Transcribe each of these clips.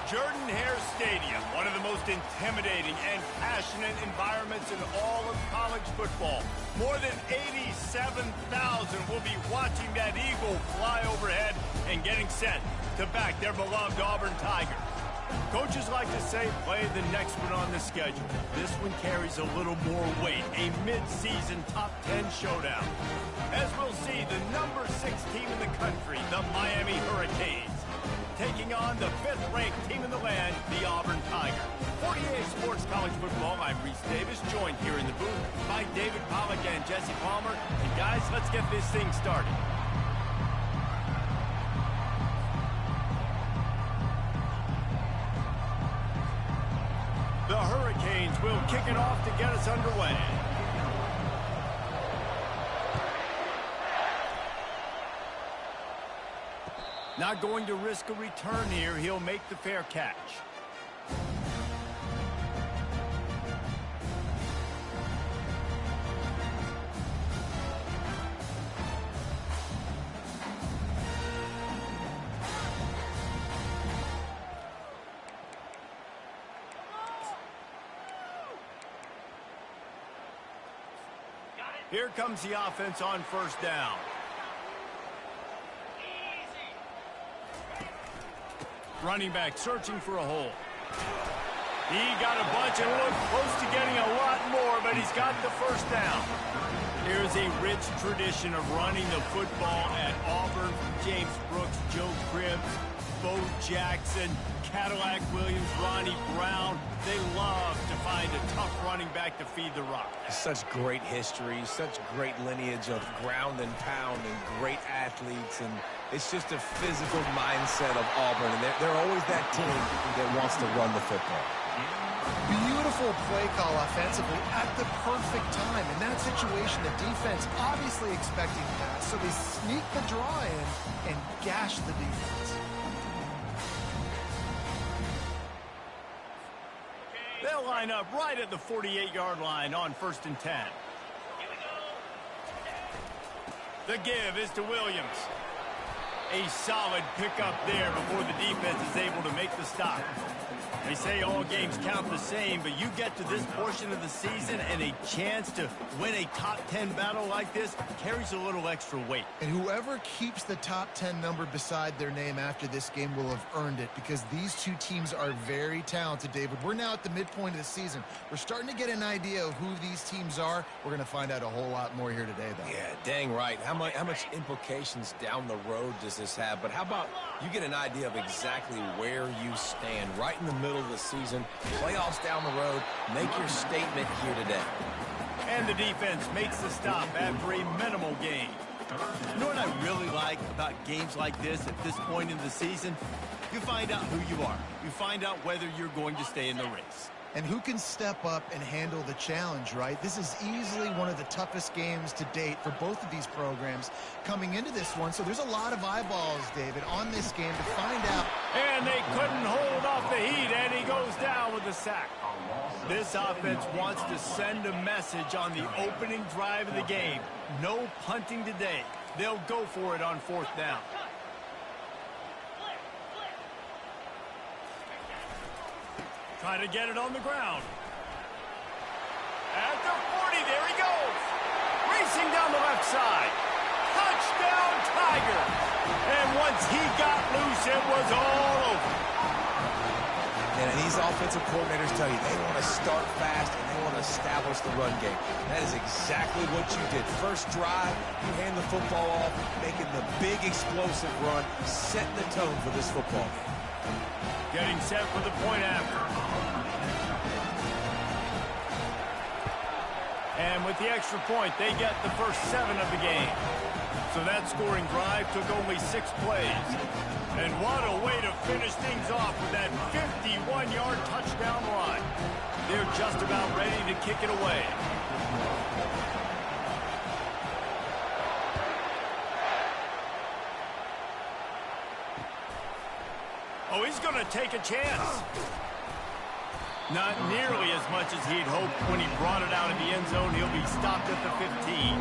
Jordan-Hare Stadium, one of the most intimidating and passionate environments in all of college football. More than 87,000 will be watching that eagle fly overhead and getting set to back their beloved Auburn Tigers. Coaches like to say, play the next one on the schedule. This one carries a little more weight, a mid-season top 10 showdown. As we'll see, the number 6 team in the country, the Miami Hurricanes, taking on the 5th-ranked team in the land, the Auburn Tigers. 48 Sports College Football, I'm Reese Davis, joined here in the booth by David Pollack and Jesse Palmer. And guys, let's get this thing started. The Hurricanes will kick it off to get us underway. Not going to risk a return here. He'll make the fair catch. Here comes the offense on first down. Running back searching for a hole. He got a bunch and looked close to getting a lot more, but he's got the first down. Here's a rich tradition of running the football at Auburn. James Brooks, Joe Cribbs, Bo Jackson, Cadillac Williams, Ronnie Brown. They love to find a tough running back to feed the rock. Such great history, such great lineage of ground and pound and great athletes, and it's just a physical mindset of Auburn, and they're always that team that wants to run the football. Beautiful play call offensively at the perfect time. In that situation, the defense obviously expecting pass, so they sneak the draw in and gash the defense. They'll line up right at the 48-yard line on 1st and 10. The give is to Williams. A solid pickup there before the defense is able to make the stop. They say all games count the same, but you get to this portion of the season and a chance to win a top 10 battle like this carries a little extra weight. And whoever keeps the top 10 number beside their name after this game will have earned it, because these two teams are very talented, David. We're now at the midpoint of the season. We're starting to get an idea of who these teams are. We're going to find out a whole lot more here today, though. Yeah, dang right. How much implications down the road does this have? But how about you get an idea of exactly where you stand right in the middle of the season, playoffs down the road, make your statement here today. And the defense makes the stop after a minimal gain. You know what I really like about games like this at this point in the season? You find out who you are. You find out whether you're going to stay in the race. And who can step up and handle the challenge, right? This is easily one of the toughest games to date for both of these programs coming into this one. So there's a lot of eyeballs, David, on this game to find out. And they couldn't hold off the heat, and he goes down with a sack. This offense wants to send a message on the opening drive of the game. No punting today. They'll go for it on 4th down. Trying to get it on the ground. At the 40, there he goes. Racing down the left side. Touchdown, Tigers. And once he got loose, it was all over. And these offensive coordinators tell you they want to start fast and they want to establish the run game. That is exactly what you did. First drive, you hand the football off, making the big explosive run, setting the tone for this football game. Getting set for the point after. And with the extra point, they get the first 7 of the game. So that scoring drive took only 6 plays. And what a way to finish things off with that 51-yard touchdown run. They're just about ready to kick it away. Oh, he's going to take a chance. Not nearly as much as he'd hoped when he brought it out of the end zone. He'll be stopped at the 15.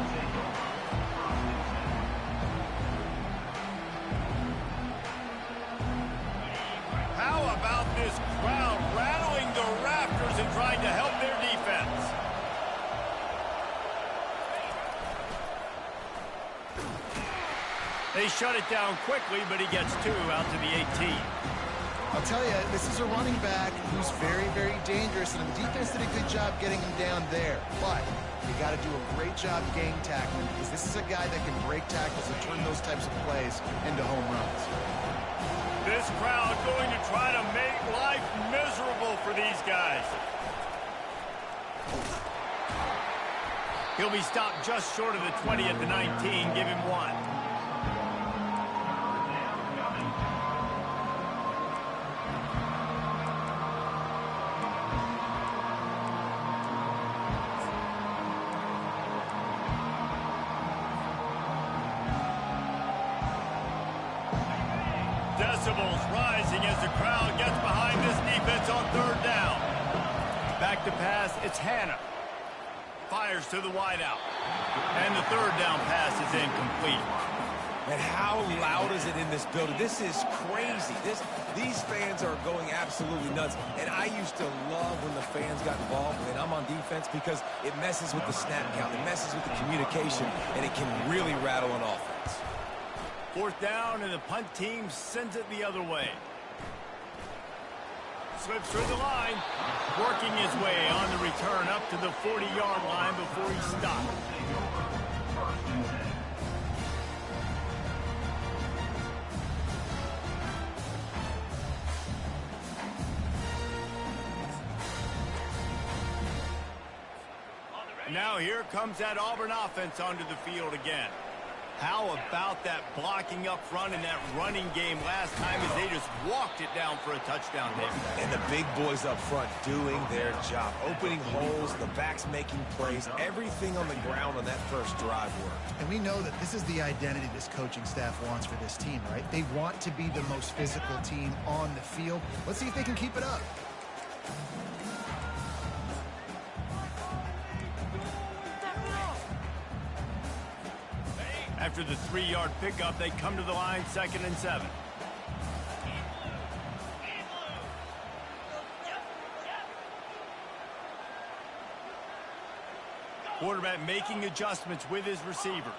How about this crowd rattling the rafters and trying to help their defense? They shut it down quickly, but he gets 2 out to the 18. I'll tell you, this is a running back who's very, very dangerous, and the defense did a good job getting him down there. But you got to do a great job game tackling, because this is a guy that can break tackles and turn those types of plays into home runs. This crowd going to try to make life miserable for these guys. He'll be stopped just short of the 20 at the 19. Give him 1. Decibels rising as the crowd gets behind this defense on 3rd down. Back to pass, it's Hannah. Fires to the wideout. And the 3rd down pass is incomplete. And how loud is it in this building? This is crazy. These fans are going absolutely nuts. And I used to love when the fans got involved, and I'm on defense, because it messes with the snap count. It messes with the communication, and it can really rattle an offense. 4th down, and the punt team sends it the other way. Slips through the line, working his way on the return up to the 40-yard line before he stopped. Now here comes that Auburn offense onto the field again. How about that blocking up front and that running game last time as they just walked it down for a touchdown, David? And the big boys up front doing their job. Opening holes, the backs making plays. Everything on the ground on that first drive worked. And we know that this is the identity this coaching staff wants for this team, right? They want to be the most physical team on the field. Let's see if they can keep it up. After the 3-yard pickup, they come to the line, 2nd and 7. Quarterback making adjustments with his receivers.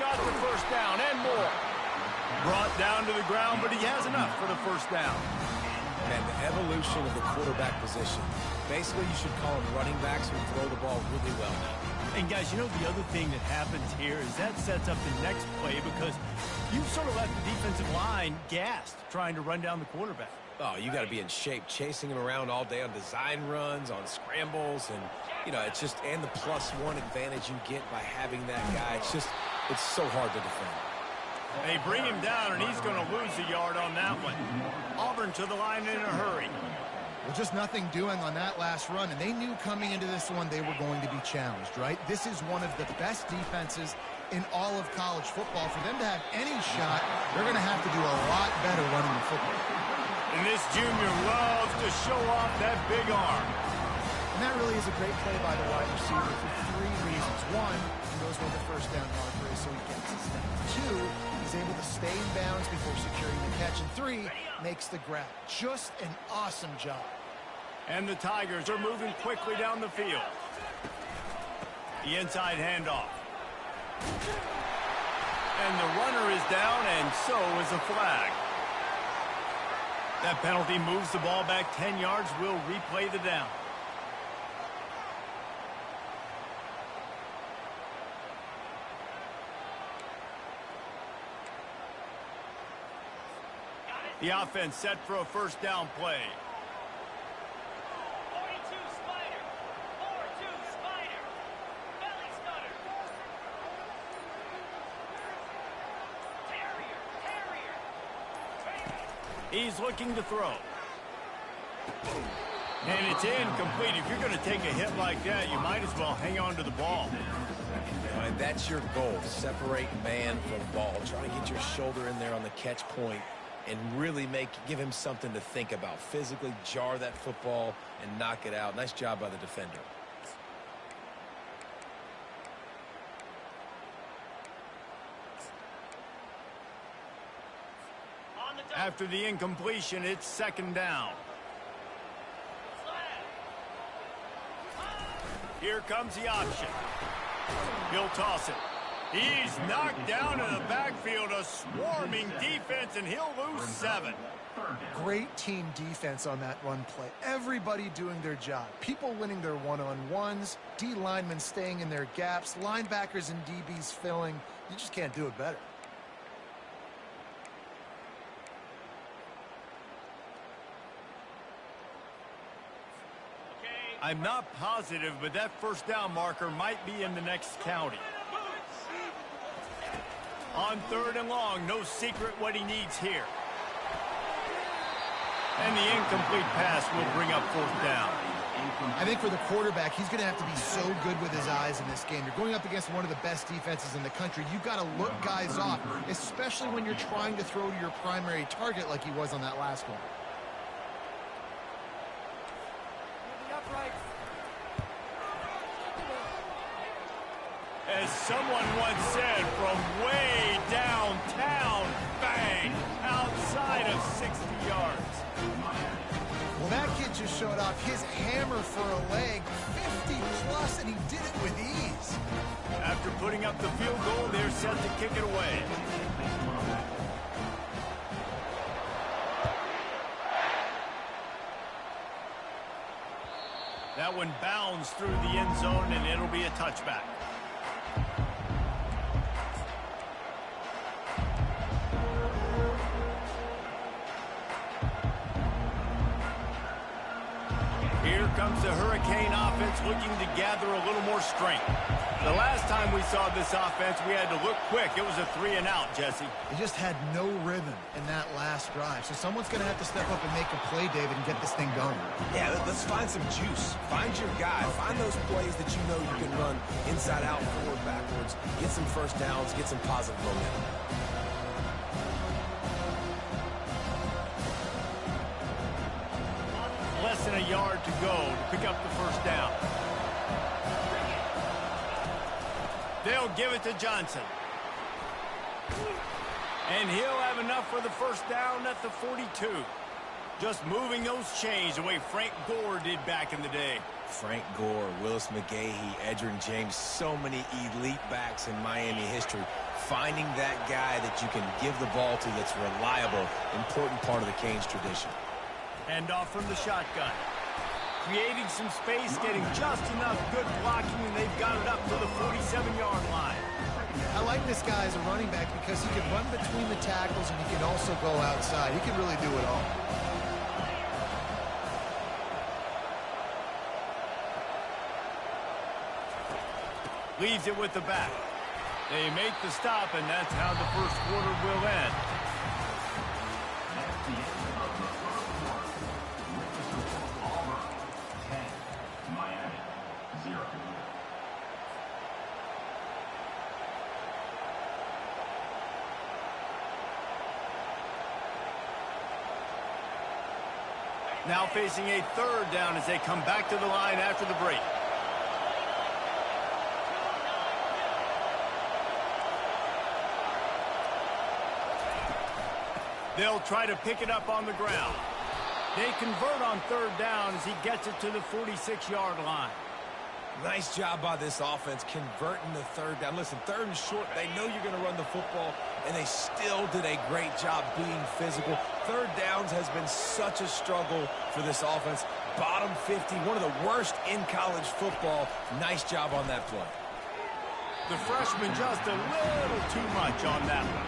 Got the 1st down and more. Brought down to the ground, but he has enough for the 1st down. And the evolution of the quarterback position. Basically, you should call them running backs who throw the ball really well now. And, guys, you know, the other thing that happens here is that sets up the next play, because you've sort of left the defensive line gassed trying to run down the quarterback. Oh, you got to be in shape, chasing him around all day on design runs, on scrambles, and, you know, it's just, and the +1 advantage you get by having that guy. It's so hard to defend. They bring him down, and he's going to lose a yard on that one. Auburn to the line in a hurry. Well, just nothing doing on that last run, and they knew coming into this one they were going to be challenged, right? This is one of the best defenses in all of college football. For them to have any shot, they're going to have to do a lot better running the football. And this junior loves to show off that big arm. And that really is a great play by the wide receiver for 3 reasons. 1, he knows where the 1st down marker is, so he gets his step. 2, he's able to stay in bounds before securing the catch. And 3, makes the grab. Just an awesome job. And the Tigers are moving quickly down the field. The inside handoff. And the runner is down, and so is a flag. That penalty moves the ball back 10 yards. We'll replay the down. The offense set for a 1st down play. 42 Spider. 4-2 Spider. Belly stutter. Terrier. He's looking to throw. And it's incomplete. If you're going to take a hit like that, you might as well hang on to the ball. And that's your goal, separate man from ball. Try to get your shoulder in there on the catch point and really give him something to think about. Physically jar that football and knock it out. Nice job by the defender. After the incompletion, it's second down. Here comes the option. He'll toss it. He's knocked down in the backfield, a swarming defense, and he'll lose 7. Great team defense on that run play. Everybody doing their job. People winning their one-on-ones, D linemen staying in their gaps, linebackers and DBs filling. You just can't do it better. I'm not positive, but that first down marker might be in the next county. On 3rd and long, no secret what he needs here. And the incomplete pass will bring up 4th down. I think for the quarterback, he's going to have to be so good with his eyes in this game. You're going up against one of the best defenses in the country. You've got to look guys off, especially when you're trying to throw to your primary target like he was on that last one. As someone once said, from way downtown, bang, outside of 60 yards. Well, that kid just showed off his hammer for a leg, 50-plus, and he did it with ease. After putting up the field goal, they're set to kick it away. That one bounds through the end zone, and it'll be a touchback. Here comes the Hurricane offense looking to gather a little more strength. The last time we saw this offense, we had to look quick. It was a 3-and-out, Jesse. They just had no rhythm in that last drive. So someone's going to have to step up and make a play, David, and get this thing going. Yeah, let's find some juice. Find your guy. Find those plays that you know you can run inside out, forward, backwards. Get some first downs. Get some positive momentum. Less than a yard to go to pick up the first down. They'll give it to Johnson. And he'll have enough for the first down at the 42. Just moving those chains the way Frank Gore did back in the day. Frank Gore, Willis McGahee, Edgerrin James, so many elite backs in Miami history. Finding that guy that you can give the ball to that's reliable, important part of the Canes tradition. Hand off from the shotgun. Creating some space, getting just enough good blocking, and they've got it up to the 47-yard line. I like this guy as a running back because he can run between the tackles and he can also go outside. He can really do it all. Leaves it with the back. They make the stop, and that's how the first quarter will end. Now facing a 3rd down as they come back to the line after the break. They'll try to pick it up on the ground. They convert on 3rd down as he gets it to the 46-yard line. Nice job by this offense converting the 3rd down. Listen, 3rd and short, they know you're going to run the football, and they still did a great job being physical. 3rd downs has been such a struggle for this offense. Bottom 50, one of the worst in college football. Nice job on that play. The freshman just a little too much on that one.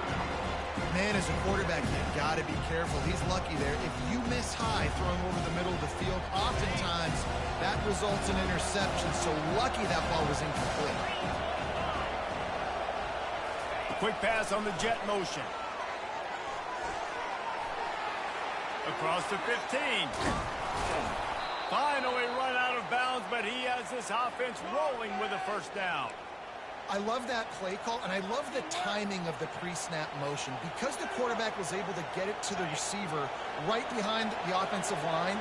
Man, as a quarterback, you've got to be careful. He's lucky there. If you miss high throwing over the middle of the field, oftentimes that results in interception. So lucky that ball was incomplete. Quick pass on the jet motion. Across the 15. Finally run out of bounds, but he has this offense rolling with a first down. I love that play call, and I love the timing of the pre-snap motion. Because the quarterback was able to get it to the receiver right behind the offensive line,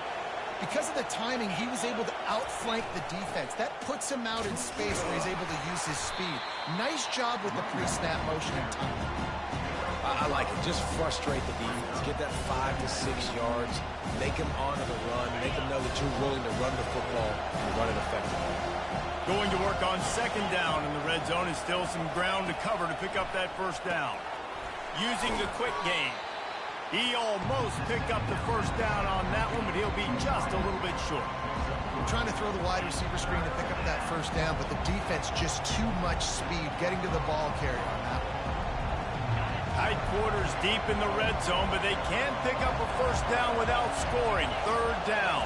because of the timing, he was able to outflank the defense. That puts him out in space where he's able to use his speed. Nice job with the pre-snap motion and timing. I like it. Just frustrate the defense. Get that 5 to 6 yards. Make them honor the run. Make them know that you're willing to run the football and run it effectively. Going to work on second down in the red zone is still some ground to cover to pick up that first down. Using the quick game. He almost picked up the first down on that one, but he'll be just a little bit short. Trying to throw the wide receiver screen to pick up that first down, but the defense just too much speed getting to the ball carrier on that one. Tight quarters deep in the red zone, but they can't pick up a first down without scoring. Third down.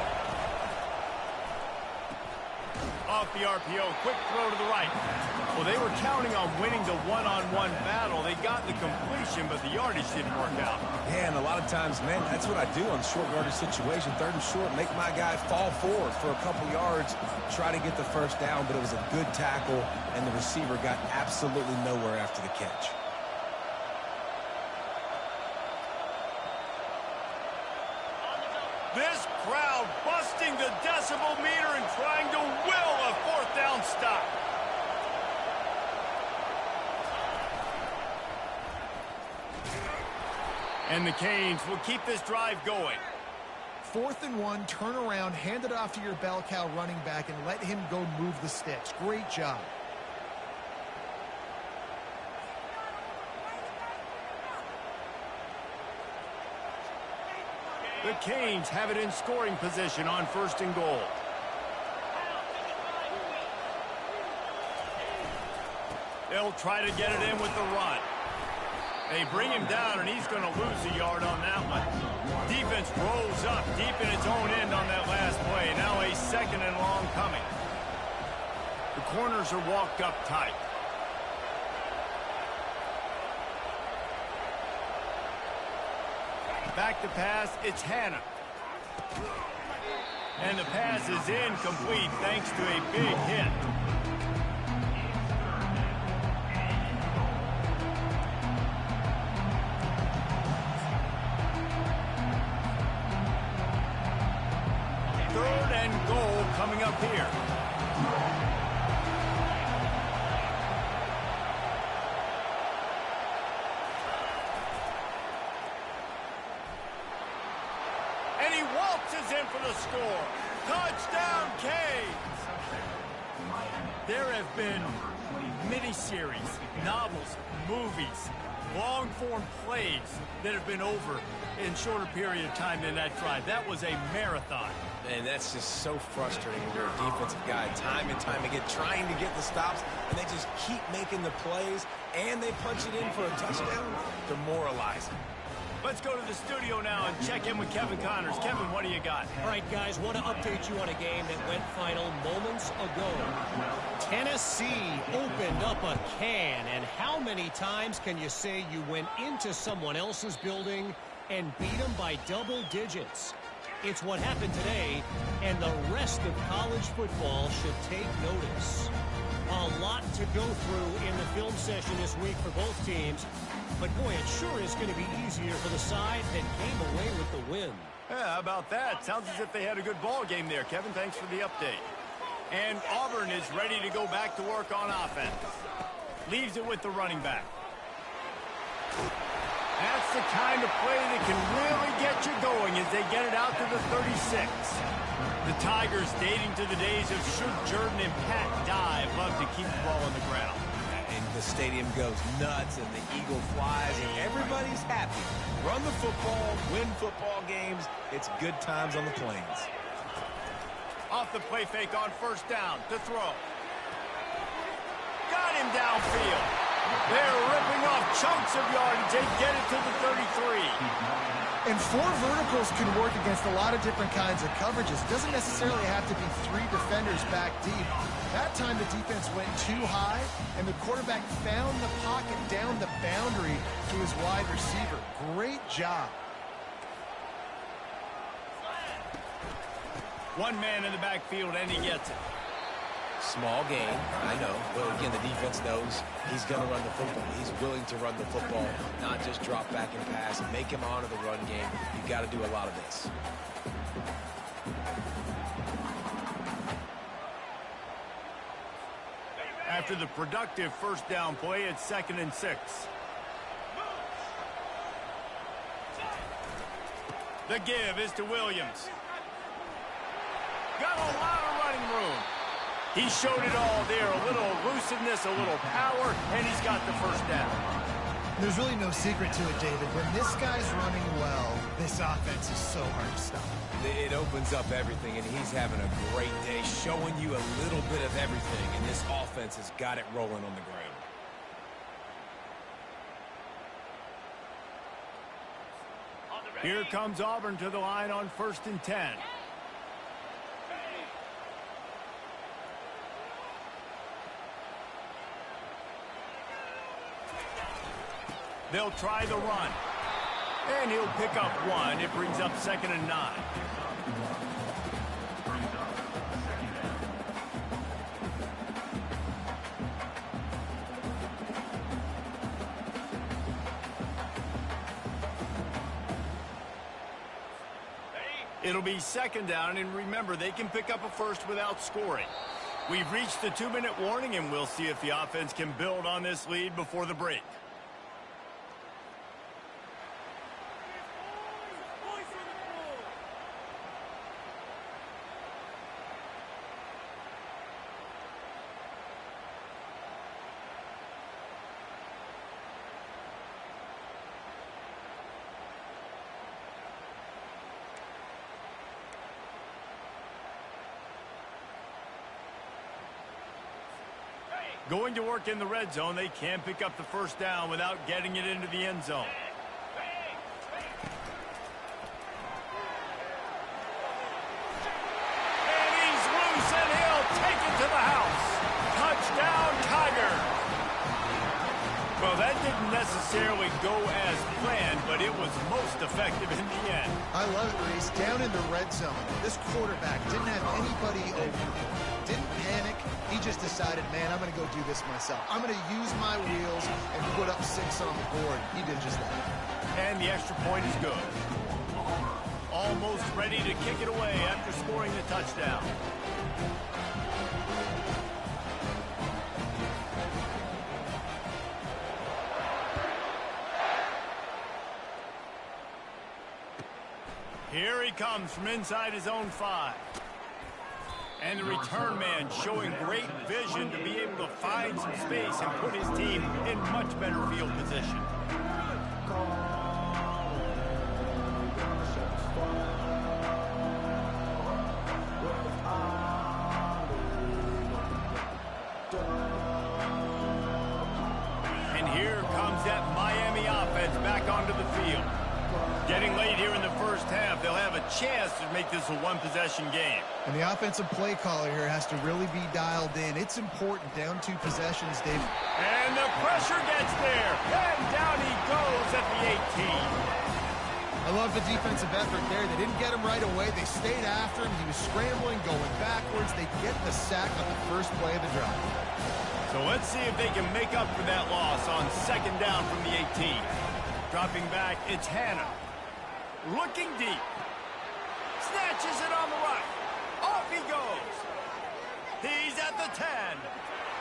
Off the RPO, quick throw to the right. Well, they were counting on winning the one-on-one battle. They got the completion, but the yardage didn't work out. Yeah, and a lot of times, man, that's what I do on short yardage situation. Third and short, make my guy fall forward for a couple yards, try to get the first down, but it was a good tackle, and the receiver got absolutely nowhere after the catch. This crowd busting the decibel meter and trying to will a fourth down stop. And the Canes will keep this drive going. 4th and 1, turn around, hand it off to your bell cow running back, and let him go move the sticks. Great job. The Canes have it in scoring position on 1st and goal. They'll try to get it in with the run. They bring him down, and he's going to lose a yard on that one. Defense rolls up deep in its own end on that last play. Now a 2nd and long coming. The corners are walked up tight. Back to pass, it's Hannah. And the pass is incomplete thanks to a big hit. Coming up here. And he waltzes in for the score. Touchdown, Canes! There have been miniseries, novels, movies, long-form plays that have been over in shorter period of time than that drive. That was a marathon. And that's just so frustrating when you're a defensive guy, time and time again, trying to get the stops, and they just keep making the plays, and they punch it in for a touchdown. Demoralizing. Let's go to the studio now and check in with Kevin Connors. Kevin, what do you got? All right, guys, want to update you on a game that went final moments ago. Tennessee opened up a can, and how many times can you say you went into someone else's building and beat them by double digits? It's what happened today, and the rest of college football should take notice. A lot to go through in the film session this week for both teams, but boy, it sure is going to be easier for the side that came away with the win. Yeah, how about that? Sounds as if they had a good ball game there. Kevin, thanks for the update. And Auburn is ready to go back to work on offense. Leaves it with the running back. That's the kind of play that can really get you going as they get it out to the 36. The Tigers, dating to the days of Shoot Jordan and Pat Dye, love to keep the ball on the ground. And the stadium goes nuts, and the eagle flies, and everybody's happy. Run the football, win football games. It's good times on the Plains. Off the play fake on 1st down to throw. Got him downfield. They're ripping off chunks of yardage. They get it to the 33. And 4 verticals can work against a lot of different kinds of coverages. Doesn't necessarily have to be 3 defenders back deep. That time the defense went too high, and the quarterback found the pocket down the boundary to his wide receiver. Great job. One man in the backfield, and he gets it. Small game, I know, but again, the defense knows he's going to run the football. He's willing to run the football, not just drop back and pass and make him honor the run game. You've got to do a lot of this. After the productive 1st down play, it's 2nd and 6. The give is to Williams. Got a lot of running room. He showed it all there. A little elusiveness, a little power, and he's got the first down. There's really no secret to it, David. When this guy's running well, this offense is so hard to stop. It opens up everything, and he's having a great day, showing you a little bit of everything, and this offense has got it rolling on the ground. Here comes Auburn to the line on 1st and 10. They'll try the run. And he'll pick up one. It brings up 2nd and 9. It'll be 2nd down, and remember, they can pick up a first without scoring. We've reached the 2-minute warning, and we'll see if the offense can build on this lead before the break. Going to work in the red zone, they can't pick up the first down without getting it into the end zone. And he's loose, and he'll take it to the house. Touchdown, Tiger. Well, that didn't necessarily go as planned, but it was most effective in the end. I love it, Reese. Down in the red zone, this quarterback didn't have anybody open. Didn't panic. He just decided, man, I'm going to go do this myself. I'm going to use my wheels and put up 6 on the board. He did just that. And the extra point is good. Almost ready to kick it away after scoring the touchdown. Here he comes from inside his own 5. And the return man showing great vision to be able to find some space and put his team in much better field position. And here comes that Miami offense back onto the field. Getting late here in the first half, they'll have a chance to make this a one-possession game. And the offensive play caller here has to really be dialed in. It's important, down 2 possessions, David. And the pressure gets there. And down he goes at the 18. I love the defensive effort there. They didn't get him right away. They stayed after him. He was scrambling, going backwards. They get the sack on the first play of the drive. So let's see if they can make up for that loss on 2nd down from the 18. Dropping back, it's Hannah. Looking deep. Snatches it on the right. Off he goes. He's at the 10.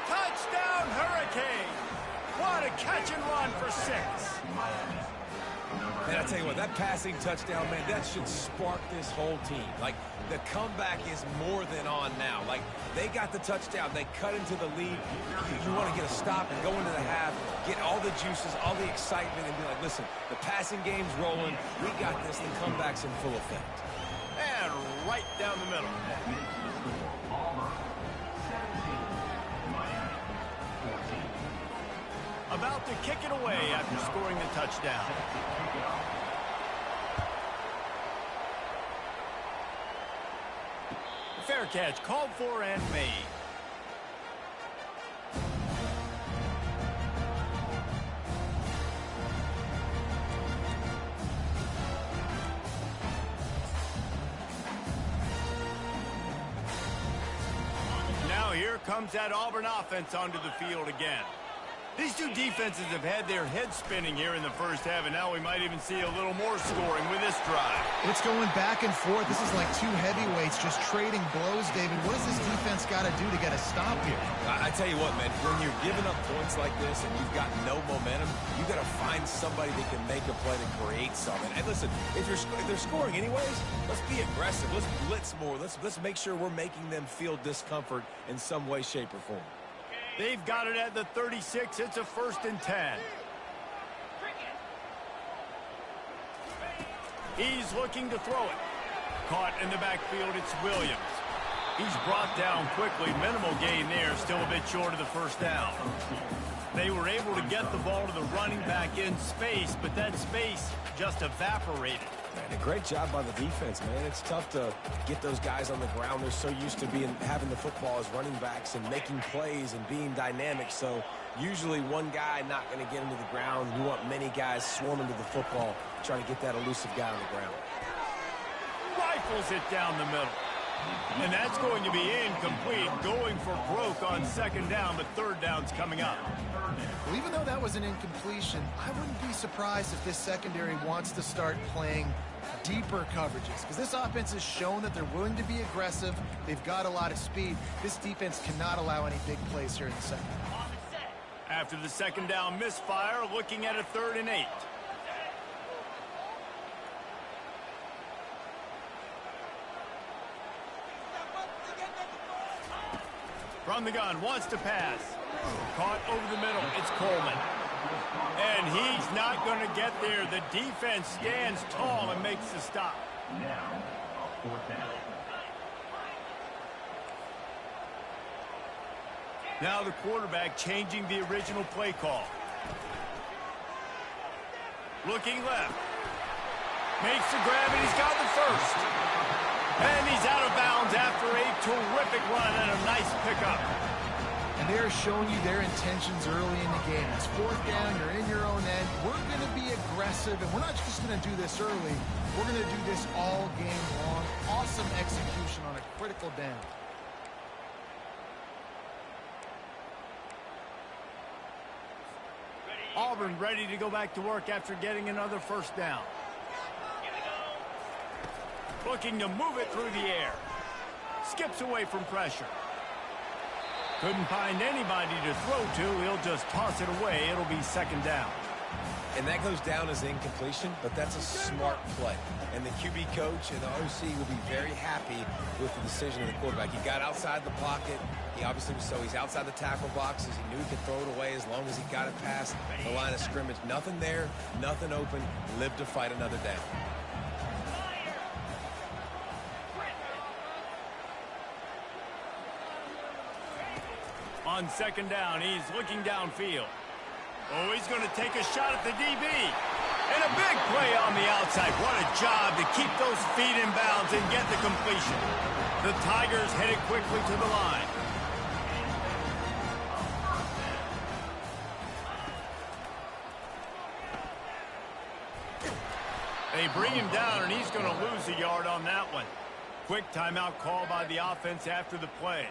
Touchdown, Hurricane. What a catch and run for 6. And I tell you what, that passing touchdown, man, that should spark this whole team. Like, the comeback is more than on now. Like, they got the touchdown. They cut into the lead. You want to get a stop and go into the half, get all the juices, all the excitement, and be like, listen, the passing game's rolling. We got this. The comeback's in full effect. And right down the middle. About to kick it away after scoring the touchdown. Fair catch called for and made. Now here comes that Auburn offense onto the field again. These two defenses have had their heads spinning here in the first half, and now we might even see a little more scoring with this drive. It's going back and forth. This is like two heavyweights just trading blows, David. What does this defense got to do to get a stop here? I tell you what, man, when you're giving up points like this and you've got no momentum, you got to find somebody that can make a play to create something. And listen, if they're scoring anyways, let's be aggressive. Let's blitz more. Let's make sure we're making them feel discomfort in some way, shape, or form. They've got it at the 36. It's a 1st and 10. He's looking to throw it. Caught in the backfield, it's Williams. He's brought down quickly. Minimal gain there, still a bit short of the first down. They were able to get the ball to the running back in space, but that space just evaporated. Man, a great job by the defense, man. It's tough to get those guys on the ground. They're so used to having the football as running backs and making plays and being dynamic. So usually one guy not going to get into the ground. You want many guys swarming to the football, trying to get that elusive guy on the ground. Rifles it down the middle. And that's going to be incomplete, going for broke on 2nd down, but 3rd down's coming up. Well, even though that was an incompletion, I wouldn't be surprised if this secondary wants to start playing deeper coverages, because this offense has shown that they're willing to be aggressive. They've got a lot of speed. This defense cannot allow any big plays here in the second. After the 2nd down misfire, looking at a 3rd and 8. From the gun, wants to pass. Caught over the middle, it's Coleman. And he's not going to get there. The defense stands tall and makes the stop. Now the quarterback changing the original play call. Looking left. Makes the grab, and he's got the first. And he's out of bounds after a terrific run and a nice pickup. And they're showing you their intentions early in the game. It's 4th down, you're in your own end. We're going to be aggressive, and we're not just going to do this early. We're going to do this all game long. Awesome execution on a critical down. Auburn ready to go back to work after getting another 1st down. Looking to move it through the air. Skips away from pressure. Couldn't find anybody to throw to. He'll just toss it away. It'll be 2nd down. And that goes down as incompletion, but that's a smart play. And the QB coach and the OC will be very happy with the decision of the quarterback. He got outside the pocket. He obviously was, so he's outside the tackle boxes. He knew he could throw it away as long as he got it past the line of scrimmage. Nothing there, nothing open. Lived to fight another down. On 2nd down, he's looking downfield. Oh, he's going to take a shot at the DB. And a big play on the outside. What a job to keep those feet in bounds and get the completion. The Tigers headed quickly to the line. They bring him down, and he's going to lose a yard on that one. Quick timeout call by the offense after the play.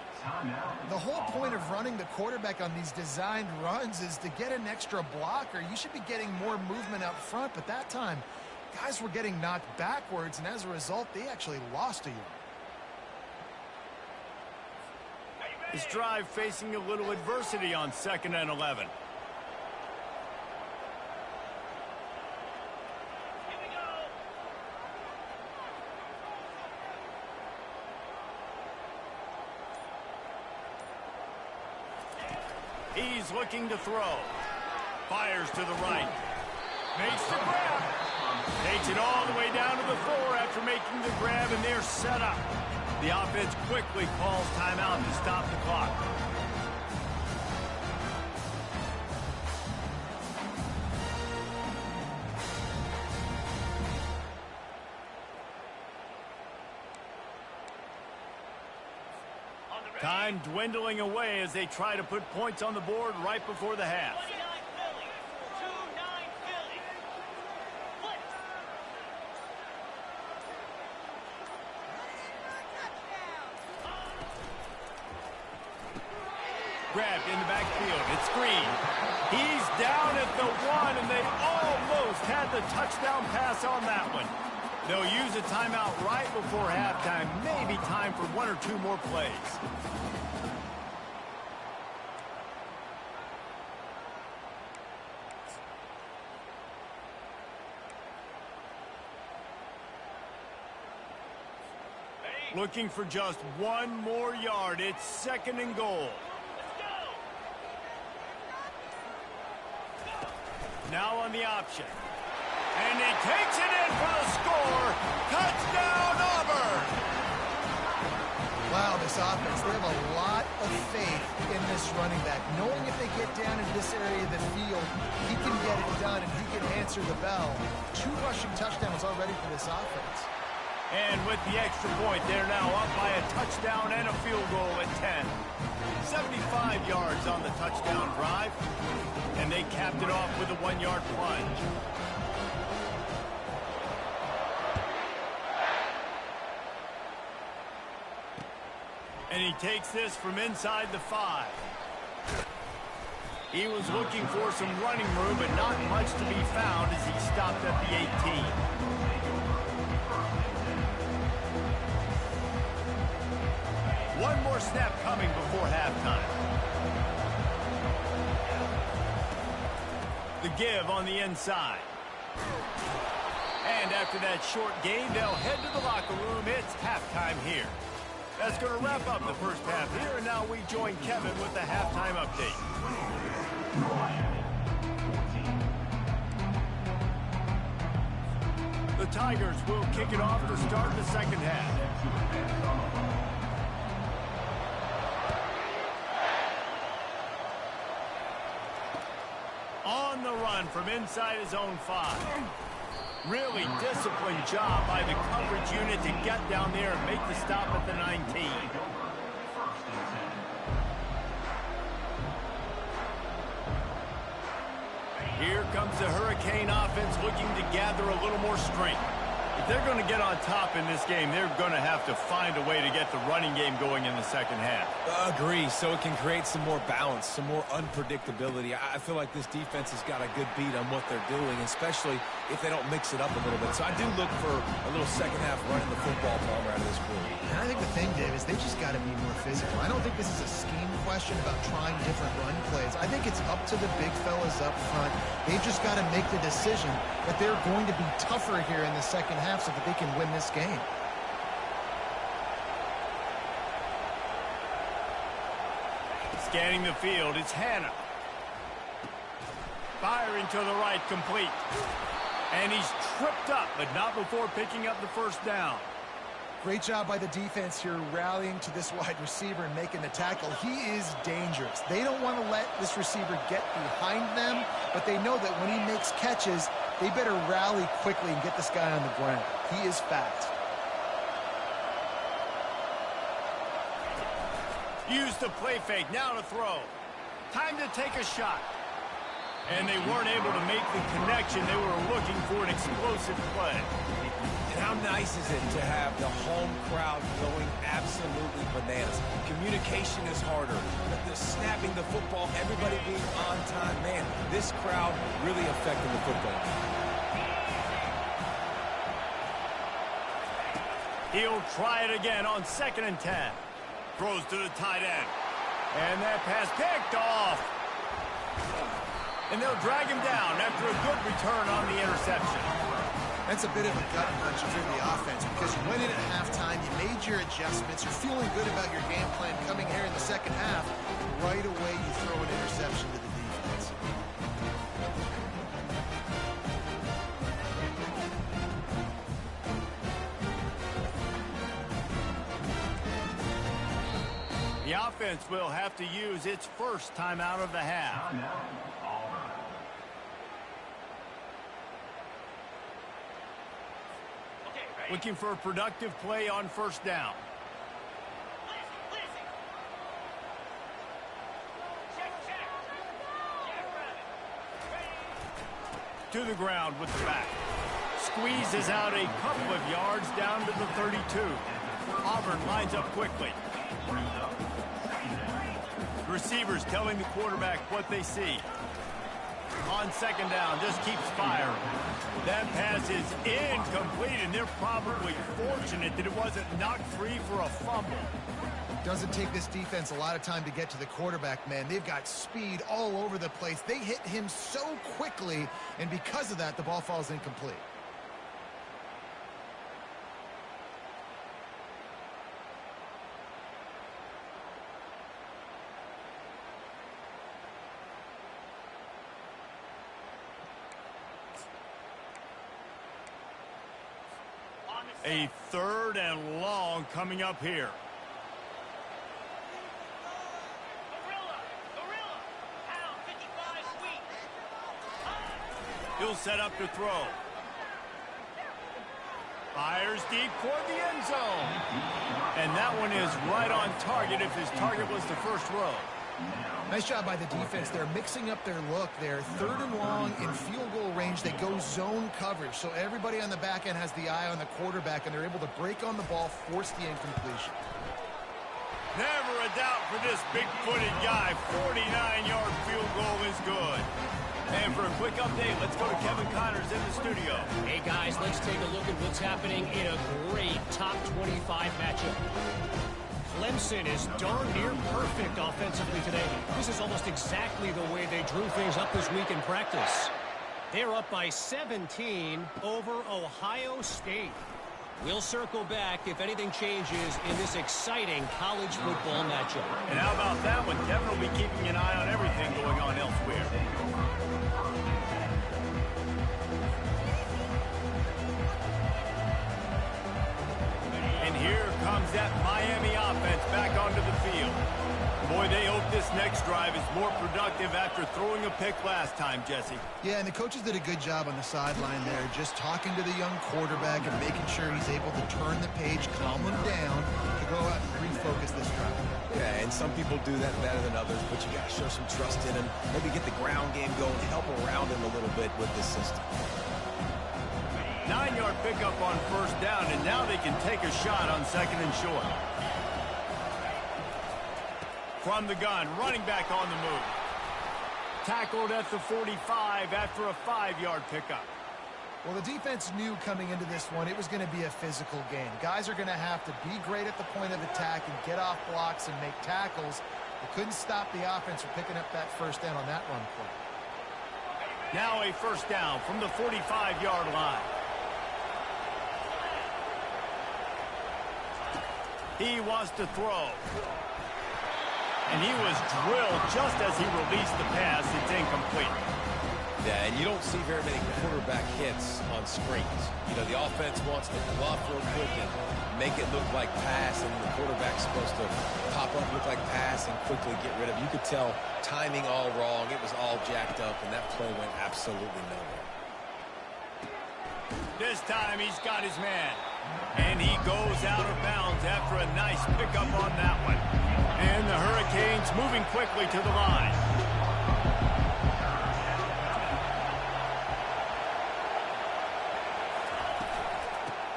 The whole point of running the quarterback on these designed runs is to get an extra blocker. You should be getting more movement up front, but that time, guys were getting knocked backwards, and as a result, they actually lost a yard. This drive facing a little adversity on 2nd and 11. He's looking to throw. Fires to the right. Makes the grab. Takes it all the way down to the 4 after making the grab, and they're set up. The offense quickly calls timeout to stop the clock. Time dwindling away as they try to put points on the board right before the half. 29 Philly. 2-9 Philly. Blitz. Grabbed in the backfield. It's Green. He's down at the 1, and they almost had the touchdown pass on that one. They'll use a timeout right before halftime. Maybe time for 1 or 2 more plays. Looking for just 1 more yard. It's 2nd and goal. Now on the option. And he takes it in for the score. Touchdown, Auburn! Wow, this offense, they have a lot of faith in this running back. Knowing if they get down into this area of the field, he can get it done and he can answer the bell. 2 rushing touchdowns already for this offense. And with the extra point, they're now up by a touchdown and a field goal at 10. 75 yards on the touchdown drive. And they capped it off with a 1-yard plunge. And he takes this from inside the 5. He was looking for some running room, but not much to be found as he stopped at the 18. One more snap coming before halftime. The give on the inside. And after that short gain, they'll head to the locker room. It's halftime here. That's going to wrap up the first half here, and now we join Kevin with the halftime update. The Tigers will kick it off to start the second half. On the run from inside his own 5. Really disciplined job by the coverage unit to get down there and make the stop at the 19. Here comes the Hurricane offense looking to gather a little more strength. If they're going to get on top in this game, they're going to have to find a way to get the running game going in the second half. Agree, so it can create some more balance, some more unpredictability. I feel like this defense has got a good beat on what they're doing, especially if they don't mix it up a little bit. So I do look for a little second half running the football Palmer out of this group. And I think the thing, Dave, is they just got to be more physical. I don't think this is a scheme question about trying different run plays. I think it's up to the big fellas up front. They've just got to make the decision that they're going to be tougher here in the second half so that they can win this game. Scanning the field, it's Hannah. Firing to the right, complete. And he's tripped up, but not before picking up the first down. Great job by the defense here rallying to this wide receiver and making the tackle. He is dangerous. They don't want to let this receiver get behind them, but they know that when he makes catches, they better rally quickly and get this guy on the ground. He is fast. Use the play fake, now to throw. Time to take a shot. And they weren't able to make the connection. They were looking for an explosive play. And how nice is it to have the home crowd going absolutely bananas? Communication is harder, but the snapping the football, everybody being on time, man, this crowd really affecting the football. He'll try it again on 2nd and 10. Throws to the tight end. And that pass picked off. And they'll drag him down after a good return on the interception. That's a bit of a gut punch for the offense because you went in at halftime, you made your adjustments, you're feeling good about your game plan coming here in the second half. Right away, you throw an interception to the defense. The offense will have to use its first timeout of the half. Looking for a productive play on first down. To the ground with the back. Squeezes out a couple of yards down to the 32. Auburn lines up quickly. Receivers telling the quarterback what they see. On second down, just keeps firing. That pass is incomplete, and they're probably fortunate that it wasn't knocked free for a fumble. Doesn't take this defense a lot of time to get to the quarterback, man. They've got speed all over the place. They hit him so quickly, and because of that, the ball falls incomplete. A 3rd and long coming up here. Pound 55 sweep. He'll set up to throw. Fires deep toward the end zone. And that one is right on target if his target was the first row. Nice job by the defense. They're mixing up their look. They're 3rd and long in field goal range. They go zone coverage. So everybody on the back end has the eye on the quarterback, and they're able to break on the ball, force the incompletion. Never a doubt for this big-footed guy. 49-yard field goal is good. And for a quick update, let's go to Kevin Connors in the studio. Hey, guys, let's take a look at what's happening in a great top 25 matchup. Clemson is darn near perfect offensively today. This is almost exactly the way they drew things up this week in practice. They're up by 17 over Ohio State. We'll circle back if anything changes in this exciting college football matchup. And how about that one? Kevin will be keeping an eye on everything going on elsewhere. And here comes that Miami offense back onto the field. Boy, they hope this next drive is more productive after throwing a pick last time, Jesse. Yeah, and the coaches did a good job on the sideline there, just talking to the young quarterback and making sure he's able to turn the page, calm him down, to go out and refocus this drive. Yeah, and some people do that better than others, but you got to show some trust in him. Maybe get the ground game going, help around him a little bit with this system. 9-yard pickup on first down, and now they can take a shot on 2nd and short. From the gun, running back on the move. Tackled at the 45 after a 5-yard pickup. Well, the defense knew coming into this one it was going to be a physical game. Guys are going to have to be great at the point of attack and get off blocks and make tackles. They couldn't stop the offense from picking up that first down on that run play. Now a first down from the 45-yard line. He wants to throw. And he was drilled just as he released the pass. It's incomplete. Yeah, and you don't see very many quarterback hits on screens. You know, the offense wants to bluff real quick and make it look like pass, and the quarterback's supposed to pop up, look like pass, and quickly get rid of it. You could tell timing all wrong. It was all jacked up, and that play went absolutely nowhere. This time he's got his man. And he goes out of bounds after a nice pickup on that one. And the Hurricanes moving quickly to the line.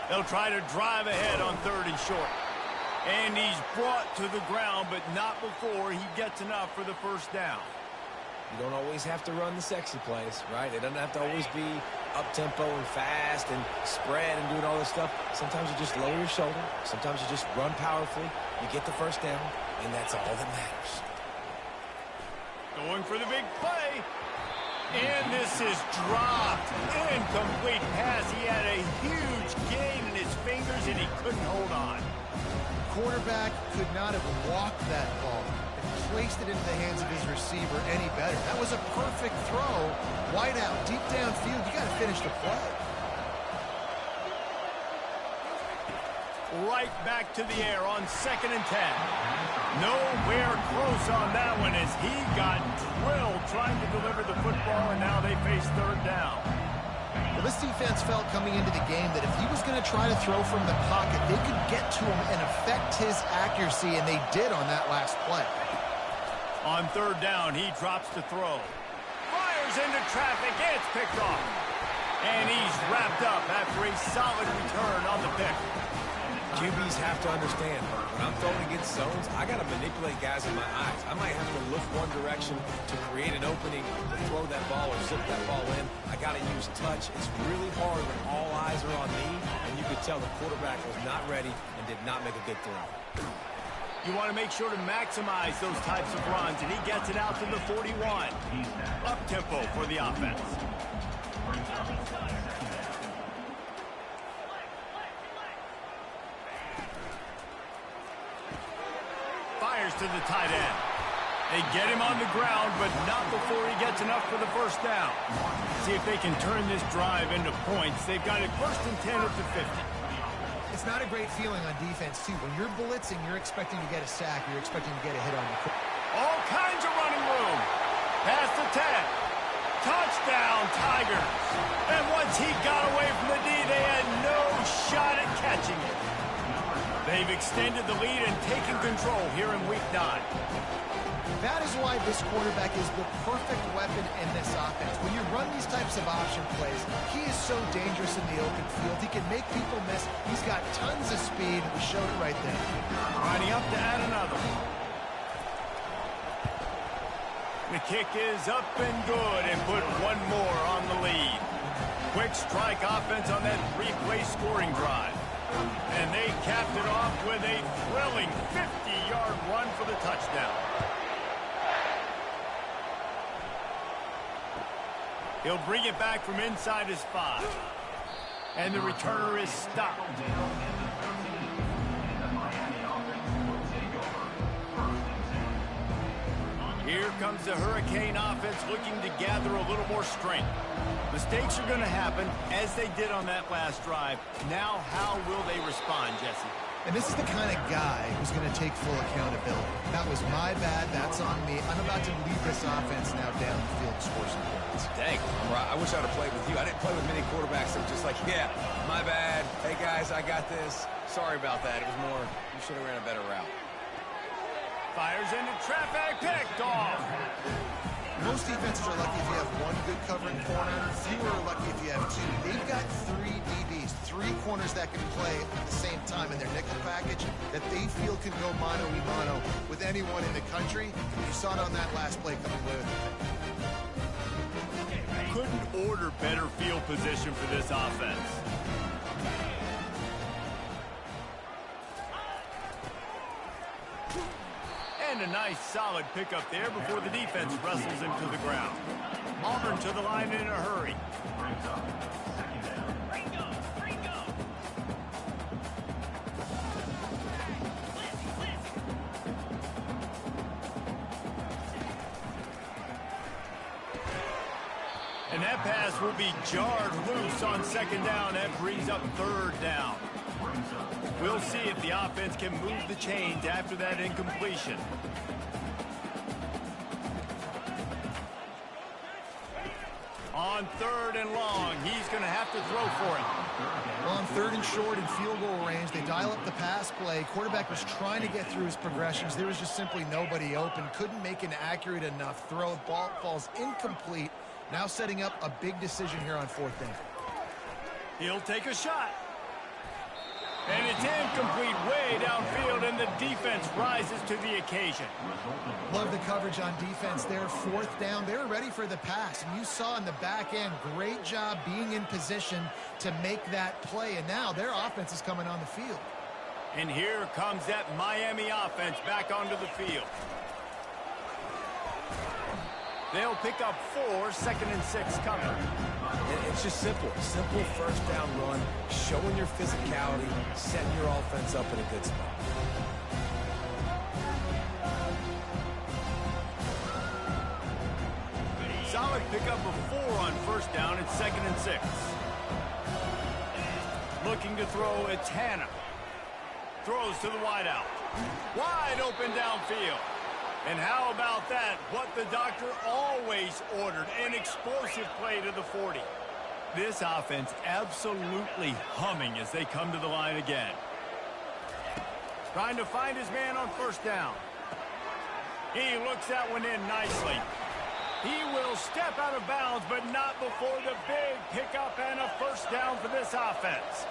They'll try to drive ahead on 3rd and short. And he's brought to the ground, but not before he gets enough for the first down. You don't always have to run the sexy plays, right? It doesn't have to always be up-tempo and fast and spread and doing all this stuff. Sometimes you just lower your shoulder. Sometimes you just run powerfully. You get the first down, and that's all that matters. Going for the big play. And this is dropped. Incomplete pass. He had a huge gain in his fingers, and he couldn't hold on. Quarterback could not have walked that ball and placed it into the hands of his receiver any better. That was a perfect throw. Wide out, deep downfield. You got to finish the play. Right back to the air on 2nd and 10. Nowhere close on that one as he got drilled trying to deliver the football, and now they face 3rd down. Well, this defense felt coming into the game that if he was going to try to throw from the pocket, they could get to him and affect his accuracy, and they did on that last play. On 3rd down, he drops to throw. Fires into traffic, and it's picked off. And he's wrapped up after a solid return on the pick. QBs have to understand, when I'm throwing against zones, I got to manipulate guys in my eyes. I might have to look one direction to create an opening to throw that ball or slip that ball in. I got to use touch. It's really hard when all eyes are on me, and you could tell the quarterback was not ready and did not make a good throw. You want to make sure to maximize those types of runs, and he gets it out to the 41. Up-tempo for the offense. Fires to the tight end. They get him on the ground, but not before he gets enough for the first down. See if they can turn this drive into points. They've got it 1st and 10 at the 50. It's not a great feeling on defense, too. When you're blitzing, you're expecting to get a sack. You're expecting to get a hit on the foot. All kinds of running room. Past the 10. Touchdown, Tigers. And once he got away from the D, they had no shot at catching it. They've extended the lead and taken control here in Week 9. That is why this quarterback is the perfect weapon in this offense. When you run these types of option plays, he is so dangerous in the open field. He can make people miss. He's got tons of speed. We showed it right there. Lining up to add another. The kick is up and good and put one more on the lead. Quick strike offense on that 3-play scoring drive. And they capped it off with a thrilling 50-yard run for the touchdown. He'll bring it back from inside his 5. And the returner is stopped. Here comes the Hurricane offense looking to gather a little more strength. Mistakes are going to happen, as they did on that last drive. Now, how will they respond, Jesse? And this is the kind of guy who's going to take full accountability. That was my bad. That's on me. I'm about to lead this offense now down the field to score some points. Dang, I wish I would have played with you. I didn't play with many quarterbacks that were just like, yeah, my bad. Hey, guys, I got this. Sorry about that. It was more, you should have ran a better route. Fires into traffic, picked off. Most defenses are lucky if you have one good covering corner. Fewer are lucky if you have 2. They've got 3 DBs, 3 corners that can play at the same time in their nickel package that they feel can go mano-a-mano with anyone in the country. You saw it on that last play coming away with it. Couldn't order better field position for this offense. And a nice solid pickup there before the defense wrestles him to the ground. Auburn to the line in a hurry. And that pass will be jarred loose on 2nd down. That brings up 3rd down. We'll see if the offense can move the chains after that incompletion. On 3rd and long, he's going to have to throw for it. Well, on 3rd and short in field goal range, they dial up the pass play. Quarterback was trying to get through his progressions. There was just simply nobody open. Couldn't make an accurate enough throw. Ball falls incomplete. Now setting up a big decision here on 4th down. He'll take a shot. And it's incomplete way downfield, and the defense rises to the occasion. Love the coverage on defense there. 4th down. They were ready for the pass, and you saw in the back end, great job being in position to make that play. And now their offense is coming on the field. And here comes that Miami offense back onto the field. They'll pick up 4, 2nd and 6 coming. It's just simple. Simple 1st down run, showing your physicality, setting your offense up in a good spot. Solid pickup of 4 on 1st down and 2nd and 6. Looking to throw, it's Hannah. Throws to the wideout. Wide open downfield. And how about that? What the doctor always ordered, an explosive play to the 40. This offense absolutely humming as they come to the line again. Trying to find his man on 1st down. He looks that one in nicely. He will step out of bounds, but not before the big pickup and a 1st down for this offense.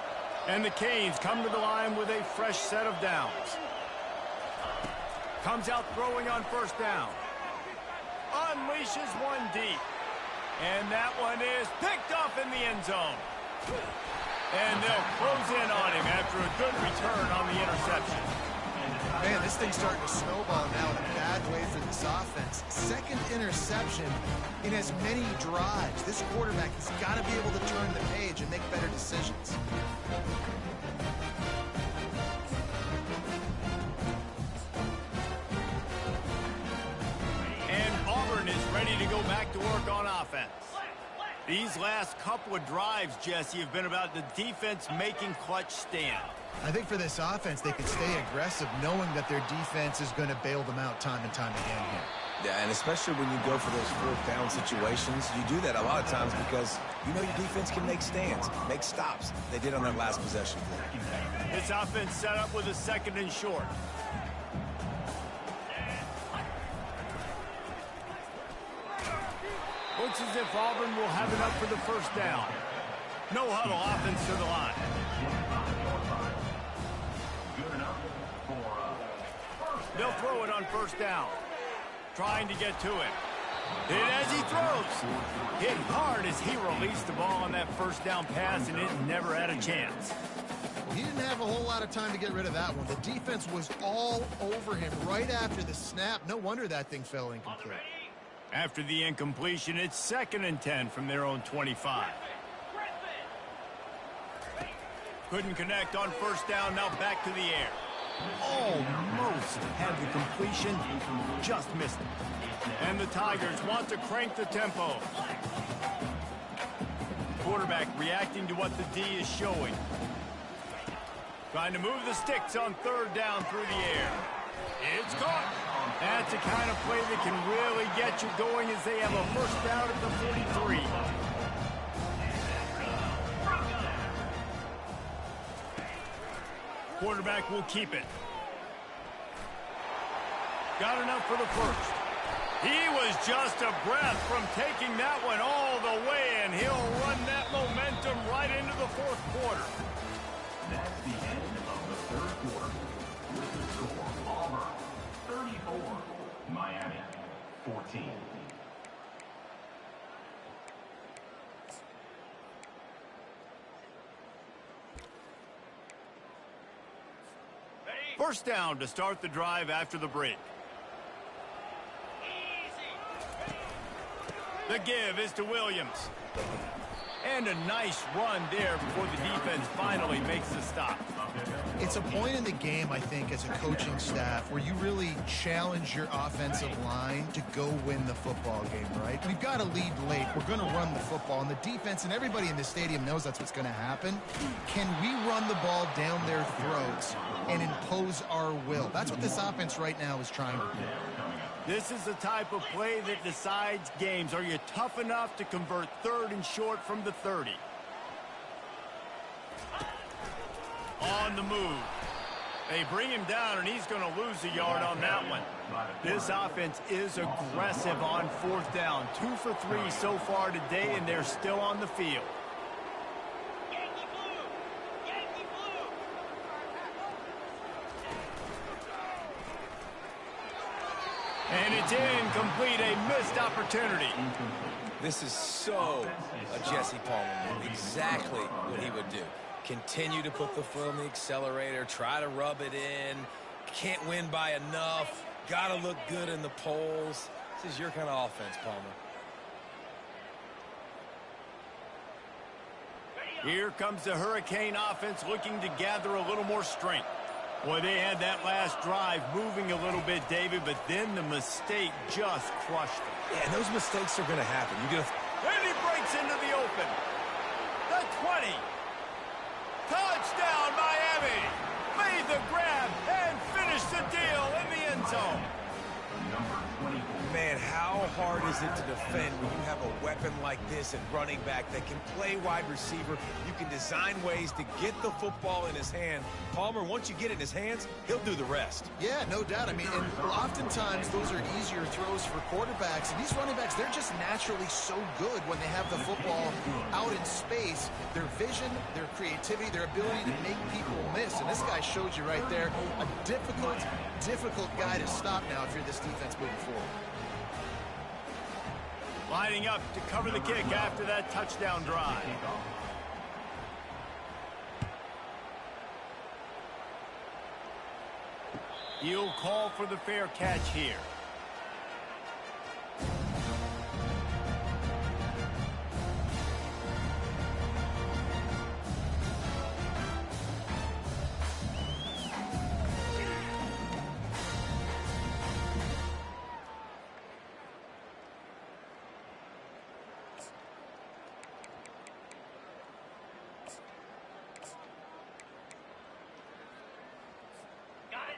And the Canes come to the line with a fresh set of downs. Comes out throwing on first down. Unleashes one deep. And that one is picked off in the end zone. And they'll close in on him after a good return on the interception. Man, this thing's starting to snowball now in a bad way for this offense. Second interception in as many drives. This quarterback has got to be able to turn the page and make better decisions. And Auburn is ready to go back to work on offense. These last couple of drives, Jesse, have been about the defense making clutch stand. I think for this offense, they can stay aggressive knowing that their defense is going to bail them out time and time again here. Yeah, and especially when you go for those fourth down situations, you do that a lot of times because you know your defense can make stands, make stops. They did on that last possession. This offense set up with a second and short. Looks as if Auburn will have enough for the first down. No huddle offense to the line. They'll throw it on first down. Trying to get to it. And as he throws, hit hard as he released the ball on that first down pass, and it never had a chance. He didn't have a whole lot of time to get rid of that one. The defense was all over him right after the snap. No wonder that thing fell incomplete. After the incompletion, it's 2nd and 10 from their own 25. Couldn't connect on first down, now back to the air. Almost had the completion, just missed it. And the Tigers want to crank the tempo. Quarterback reacting to what the D is showing. Trying to move the sticks on third down through the air. It's caught. That's the kind of play that can really get you going as they have a first down at the 43. Quarterback will keep it. Got enough for the first. He was just a breath from taking that one all the way, and he'll run that momentum right into the fourth quarter. That's the end of the third quarter. With the score, Auburn 34, Miami 14. First down to start the drive after the break. The give is to Williams. And a nice run there before the defense finally makes the stop. It's a point in the game, I think, as a coaching staff where you really challenge your offensive line to go win the football game, right? We've got to lead late. We're going to run the football, and the defense and everybody in the stadium knows that's what's going to happen. Can we run the ball down their throats and impose our will? That's what this offense right now is trying to do. This is the type of play that decides games. Are you tough enough to convert third and short from the 30? On the move. They bring him down, and he's going to lose a yard on that one. This offense is aggressive on fourth down. 2 for 3 so far today, and they're still on the field. Yankee blue! Yankee blue! And it's incomplete, a missed opportunity. This is so a Jesse Palmer move. Exactly what he would do. Continue to put the foot on the accelerator, try to rub it in. Can't win by enough. Got to look good in the polls. This is your kind of offense, Palmer. Here comes the Hurricane offense looking to gather a little more strength. Boy, they had that last drive moving a little bit, David, but then the mistake just crushed them. Yeah, and those mistakes are going to happen. And he breaks into the open. The 20. Touchdown, Miami. Made the grab and finished the deal in the end zone. Man, how hard is it to defend when you have a weapon like this at running back that can play wide receiver? You can design ways to get the football in his hand. Palmer, once you get it in his hands, he'll do the rest. Yeah, no doubt. I mean, and oftentimes those are easier throws for quarterbacks. And these running backs, they're just naturally so good when they have the football out in space. Their vision, their creativity, their ability to make people miss. And this guy showed you right there, a difficult guy to stop now if you're this defense moving forward. Lining up to cover the kick after that touchdown drive. He'll call for the fair catch here.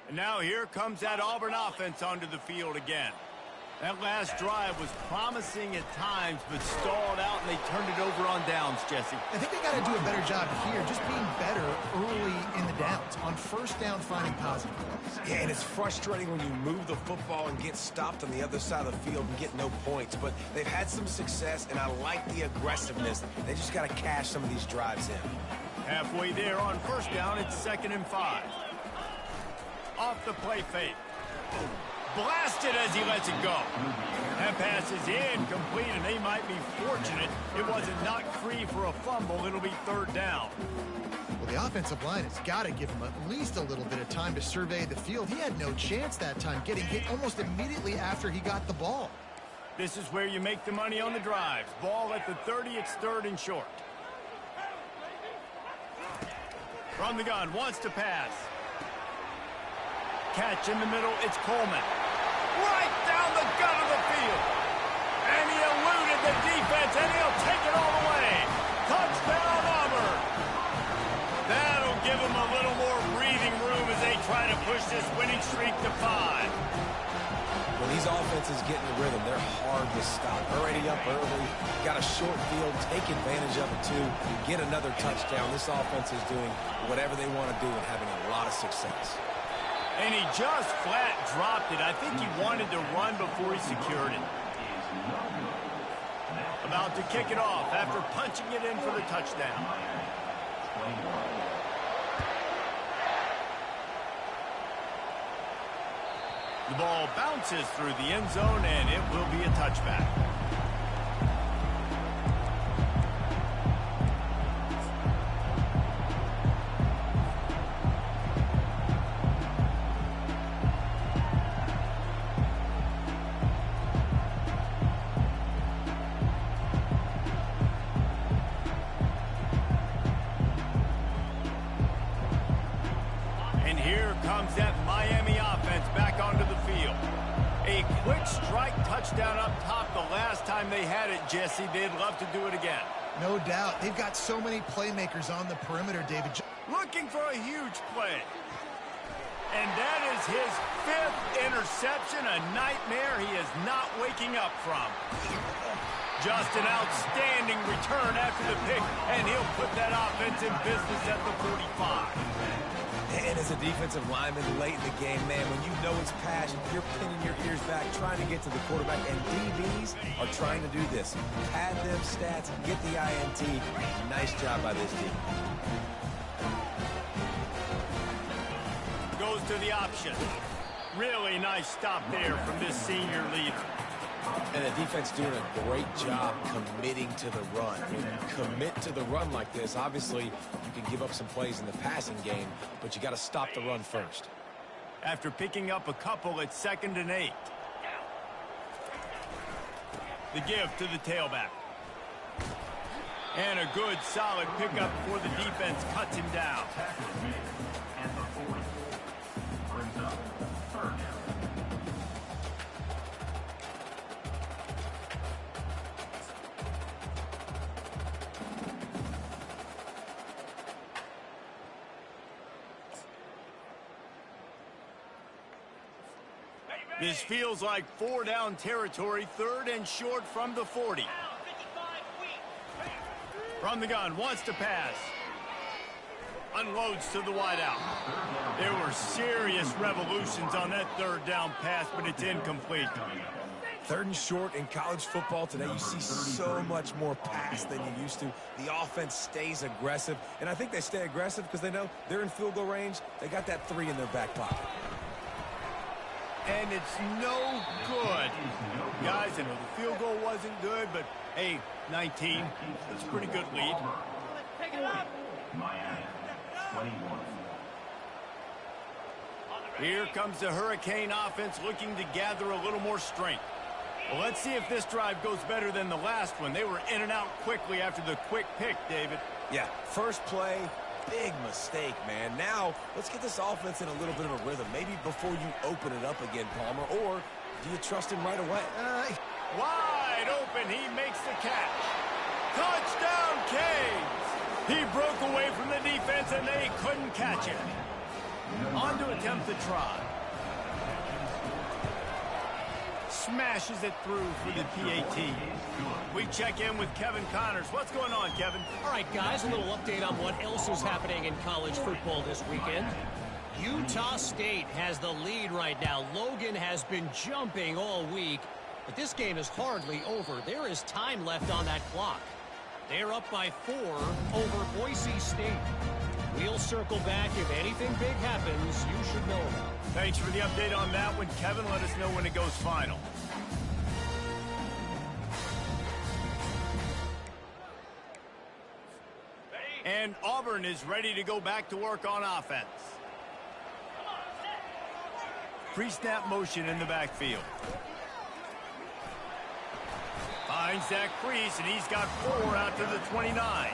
And now here comes that Auburn offense onto the field again. That last drive was promising at times, but stalled out, and they turned it over on downs, Jesse. I think they got to do a better job here, just being better early in the downs. On first down, finding positive plays. Yeah, and it's frustrating when you move the football and get stopped on the other side of the field and get no points. But they've had some success, and I like the aggressiveness. They just got to cash some of these drives in. Halfway there on first down, it's 2nd and 5. Off the play fake. Blasted as he lets it go. That pass is incomplete, and they might be fortunate it wasn't knocked free for a fumble. It'll be 3rd down. Well, the offensive line has got to give him at least a little bit of time to survey the field. He had no chance that time, getting hit almost immediately after he got the ball. This is where you make the money on the drives. Ball at the 30, it's 3rd and short. From the gun, wants to pass. Catch in the middle, it's Coleman. Right down the gut of the field. And he eluded the defense, and he'll take it all the way. Touchdown, Auburn. That'll give them a little more breathing room as they try to push this winning streak to 5. When these offenses get in the rhythm, they're hard to stop. Already up early, got a short field, take advantage of it too, get another touchdown. This offense is doing whatever they want to do and having a lot of success. And he just flat dropped it. I think he wanted to run before he secured it. About to kick it off after punching it in for the touchdown. The ball bounces through the end zone, and it will be a touchback. And here comes that Miami offense back onto the field. A quick strike touchdown up top the last time they had it, Jesse. They'd love to do it again. No doubt. They've got so many playmakers on the perimeter, David. Looking for a huge play. And that is his 5th interception, a nightmare he is not waking up from. Just an outstanding return after the pick, and he'll put that offense in business at the 45. And as a defensive lineman late in the game, man, when you know it's passion, you're pinning your ears back, trying to get to the quarterback, and DBs are trying to do this. Pad them stats, get the INT. Nice job by this team. Goes to the option. Really nice stop there from this senior leader. And the defense doing a great job committing to the run. When you commit to the run like this, obviously you can give up some plays in the passing game, but you got to stop the run first. After picking up a couple, it's 2nd and 8. The give to the tailback. And a good, solid pickup before the defense cuts him down. And the 40 brings up 3rd down. This feels like 4-down territory, 3rd and short from the 40. Down 55 feet. From the gun, wants to pass. Unloads to the wideout. There were serious revolutions on that 3rd down pass, but it's incomplete. 3rd and short in college football today, you see so much more pass than you used to. The offense stays aggressive, and I think they stay aggressive because they know they're in field goal range. They got that 3 in their back pocket. And it's no good. Guys, I know the field goal wasn't good, but hey, 19, that's a pretty good lead. Pick it up. Miami, 21. Here comes the Hurricane offense looking to gather a little more strength. Well, let's see if this drive goes better than the last one. They were in and out quickly after the quick pick, David. Yeah, first play, big mistake, man. Now, let's get this offense in a little bit of a rhythm. Maybe before you open it up again, Palmer, or do you trust him right away? Wide open, he makes the catch. Touchdown, Canes! He broke away from the defense and they couldn't catch him. On to attempt the try. Smashes it through for the PAT. We check in with Kevin Connors. What's going on, Kevin? All right, guys, a little update on what else is happening in college football this weekend. Utah State has the lead right now. Logan has been jumping all week, but this game is hardly over. There is time left on that clock. They're up by 4 over Boise State. We'll circle back. If anything big happens, you should know about it. Thanks for the update on that one, Kevin. Let us know when it goes final. And Auburn is ready to go back to work on offense. Pre-snap motion in the backfield. Finds Zach Priest, and he's got 4 out to the 29.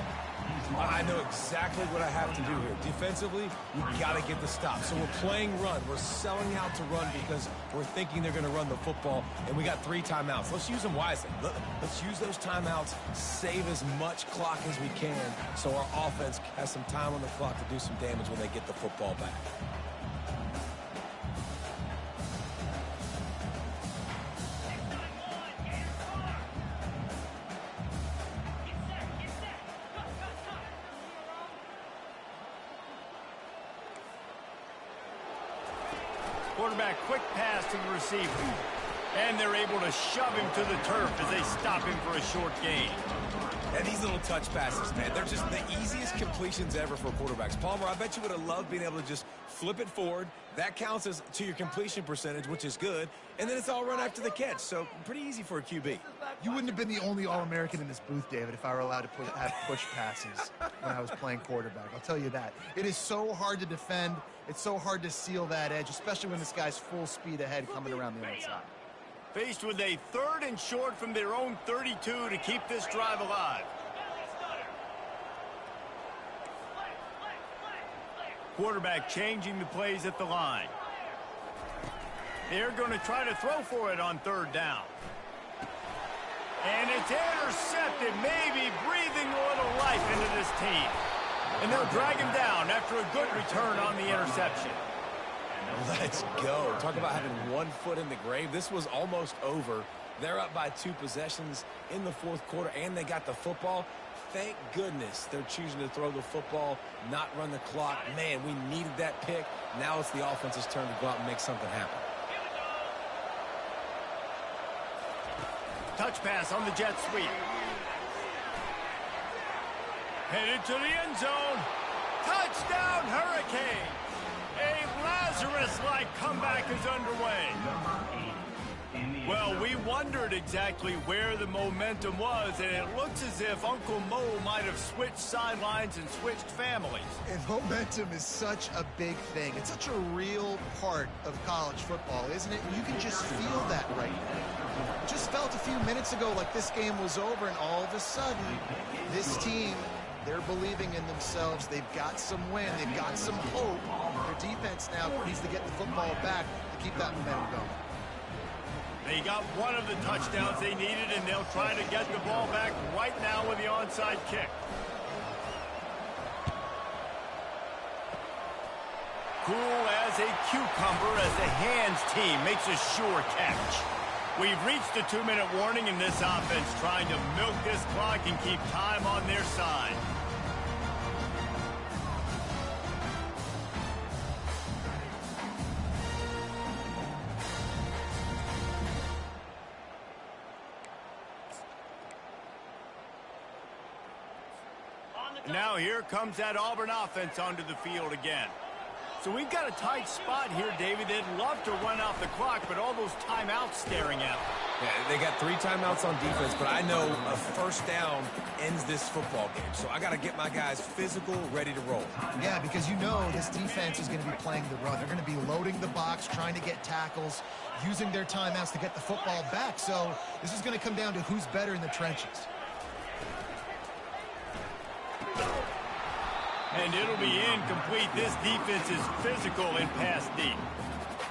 I know exactly what I have to do here. Defensively, we got to get the stop. So we're playing run. We're selling out to run because we're thinking they're going to run the football, and we got 3 timeouts. Let's use them wisely. Let's use those timeouts, save as much clock as we can so our offense has some time on the clock to do some damage when they get the football back. Quarterback, quick pass to the receiver. And they're able to shove him to the turf as they stop him for a short gain. And these little touch passes, man, they're just the easiest completions ever for quarterbacks. Palmer, I bet you would have loved being able to just flip it forward. That counts as to your completion percentage, which is good. And then it's all run after the catch, so pretty easy for a QB. You wouldn't have been the only All-American in this booth, David, if I were allowed to have push passes when I was playing quarterback. I'll tell you that. It is so hard to defend. It's so hard to seal that edge, especially when this guy's full speed ahead coming around the outside. Faced with a 3rd and short from their own 32 to keep this drive alive. Quarterback changing the plays at the line. They're going to try to throw for it on 3rd down. And it's intercepted, maybe breathing a little life into this team. And they'll drag him down after a good return on the interception. Let's go. Talk about having 1 foot in the grave. This was almost over. They're up by 2 possessions in the 4th quarter, and they got the football. Thank goodness they're choosing to throw the football, not run the clock. Man, we needed that pick. Now it's the offense's turn to go out and make something happen. Touch pass on the jet sweep. Headed to the end zone. Touchdown, Hurricane. A Lazarus-like comeback is underway. Well, we wondered exactly where the momentum was, and it looks as if Uncle Mo might have switched sidelines and switched families. And momentum is such a big thing. It's such a real part of college football, isn't it? You can just feel that right now. It just felt a few minutes ago like this game was over, and all of a sudden, this team, they're believing in themselves. They've got some wind. They've got some hope. Their defense now needs to get the football back to keep that momentum going. They got one of the touchdowns they needed, and they'll try to get the ball back right now with the onside kick. cool as a cucumber as the hands team makes a sure catch. We've reached a 2-minute warning in this offense, trying to milk this clock and keep time on their side. Now here comes that Auburn offense onto the field again. So we've got a tight spot here, David. They'd love to run out the clock, but all those timeouts staring at them. Yeah, they got 3 timeouts on defense, but I know a first down ends this football game. So I got to get my guys physical, ready to roll. Yeah, because you know this defense is going to be playing the run. They're going to be loading the box, trying to get tackles, using their timeouts to get the football back. So this is going to come down to who's better in the trenches. And it'll be incomplete. This defense is physical and pass deep.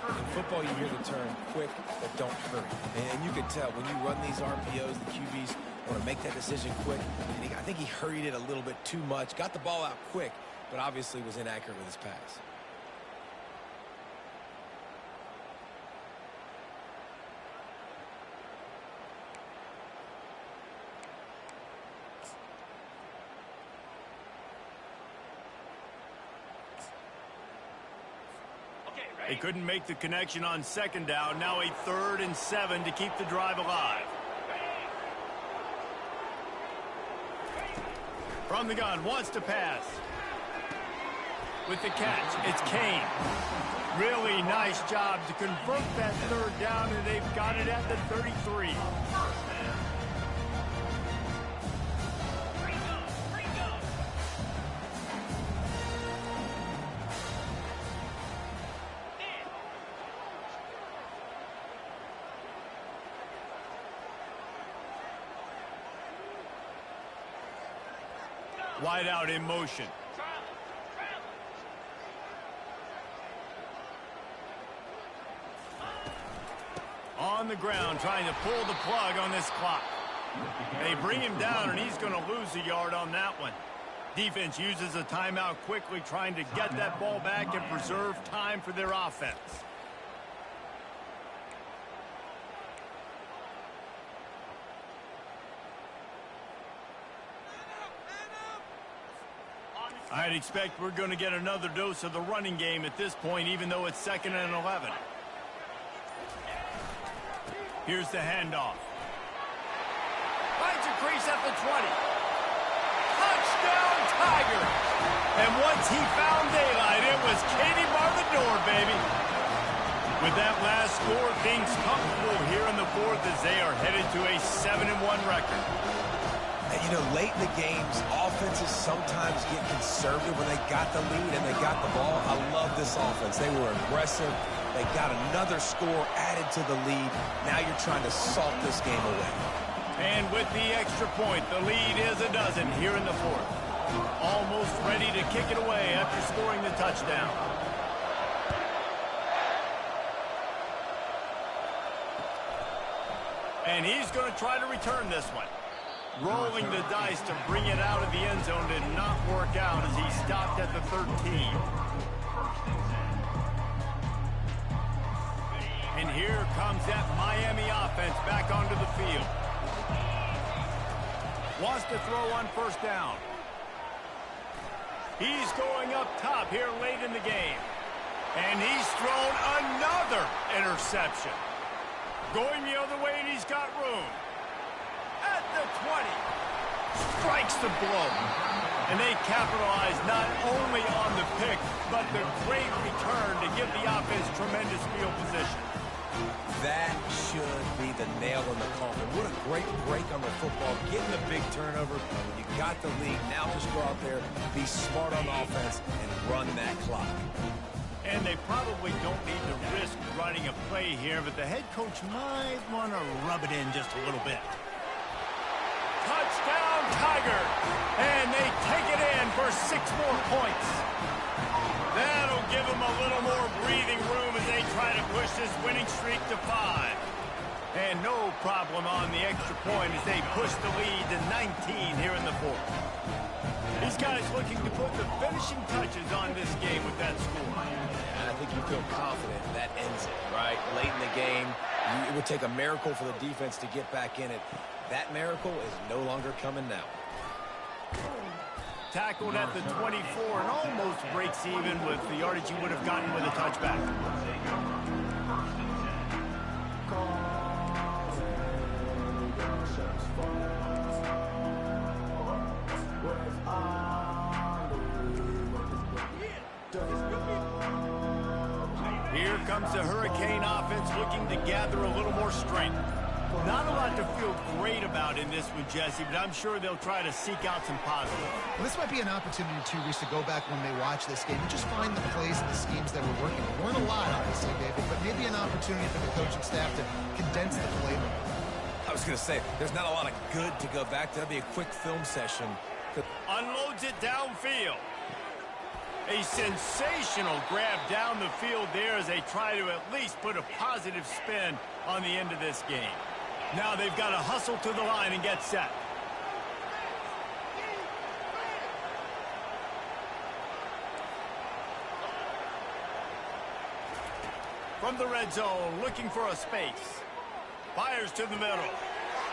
In football, you hear the term quick, but don't hurry. And you can tell when you run these RPOs, the QBs want to make that decision quick. And I think he hurried it a little bit too much, got the ball out quick, but obviously was inaccurate with his pass. They couldn't make the connection on second down. Now a 3rd and 7 to keep the drive alive. From the gun, wants to pass. With the catch, it's Kane. Really nice job to convert that 3rd down, and they've got it at the 33. Wide out in motion. On the ground, trying to pull the plug on this clock. They bring him down, and he's going to lose a yard on that one. Defense uses a timeout quickly, trying to get that ball back and preserve time for their offense. I'd expect we're going to get another dose of the running game at this point, even though it's 2nd and 11. Here's the handoff. Finds a crease at the 20. Touchdown, Tigers! And once he found daylight, it was Katie bar the door, baby. With that last score, things comfortable here in the 4th as they are headed to a 7-1 record. And, you know, late in the games, offenses sometimes get conservative when they got the lead and they got the ball. I love this offense. They were aggressive. They got another score added to the lead. Now you're trying to salt this game away. And with the extra point, the lead is a dozen here in the 4th. Almost ready to kick it away after scoring the touchdown. And he's going to try to return this one. Rolling the dice to bring it out of the end zone did not work out as he stopped at the 13. And here comes that Miami offense back onto the field. Wants to throw on 1st down. He's going up top here late in the game. And he's thrown another interception. Going the other way, and he's got room. At the 20. Strikes the blow. And they capitalize not only on the pick, but the great return to give the offense tremendous field position. That should be the nail in the coffin. What a great break on the football. Getting a big turnover. You got the lead. Now just go out there, be smart on offense, and run that clock. And they probably don't need to risk running a play here, but the head coach might want to rub it in just a little bit. Touchdown, Tiger! And they take it in for 6 more points. That'll give them a little more breathing room as they try to push this winning streak to 5. And no problem on the extra point as they push the lead to 19 here in the 4th. These guys looking to put the finishing touches on this game with that score. And I think you feel confident that ends it, right? Late in the game, it would take a miracle for the defense to get back in it. That miracle is no longer coming now. Tackled at the 24 and almost breaks even with the yardage he would have gotten with a touchback. Here comes the Hurricane offense looking to gather a little more strength. Not a lot to feel great about in this one, Jesse, but I'm sure they'll try to seek out some positives. Well, this might be an opportunity, too, Reese, to go back when they watch this game and just find the plays and the schemes that were working. There weren't a lot, obviously, David, but maybe an opportunity for the coaching staff to condense the playbook. I was going to say, there's not a lot of good to go back to. That'd be a quick film session. Unloads it downfield. A sensational grab down the field there as they try to at least put a positive spin on the end of this game. Now they've got to hustle to the line and get set. From the red zone, looking for a space. Fires to the middle.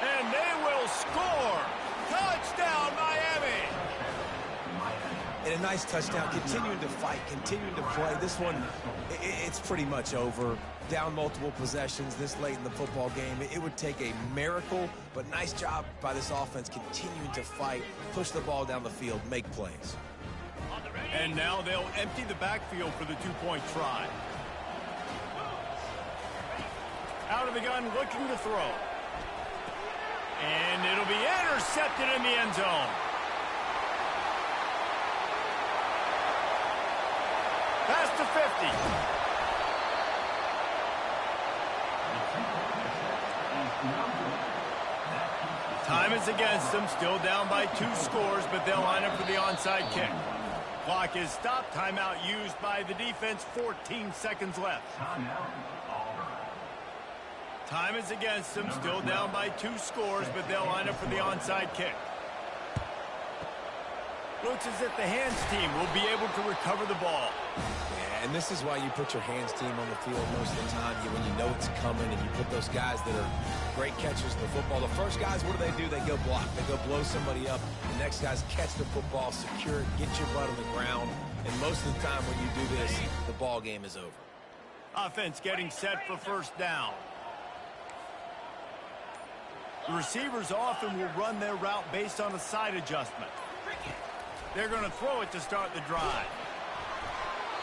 And they will score. Touchdown, Miami. And a nice touchdown, continuing to fight, continuing to play. This one, it's pretty much over. Down multiple possessions this late in the football game. It would take a miracle, but nice job by this offense continuing to fight, push the ball down the field, make plays. And now they'll empty the backfield for the two-point try. Out of the gun, looking to throw. And it'll be intercepted in the end zone. Past the 50. Time is against them, still down by 2 scores, but they'll line up for the onside kick. Clock is stopped, timeout used by the defense, 14 seconds left. Time is against them, still down by 2 scores, but they'll line up for the onside kick. Looks as if the hands team will be able to recover the ball. Yeah, and this is why you put your hands team on the field most of the time, when you know it's coming, and you put those guys that are great catchers of the football. The first guys, what do? They go block. They go blow somebody up. The next guys catch the football, secure it, get your butt on the ground. And most of the time when you do this, the ball game is over. Offense getting set for first down. The receivers often will run their route based on a side adjustment. They're going to throw it to start the drive.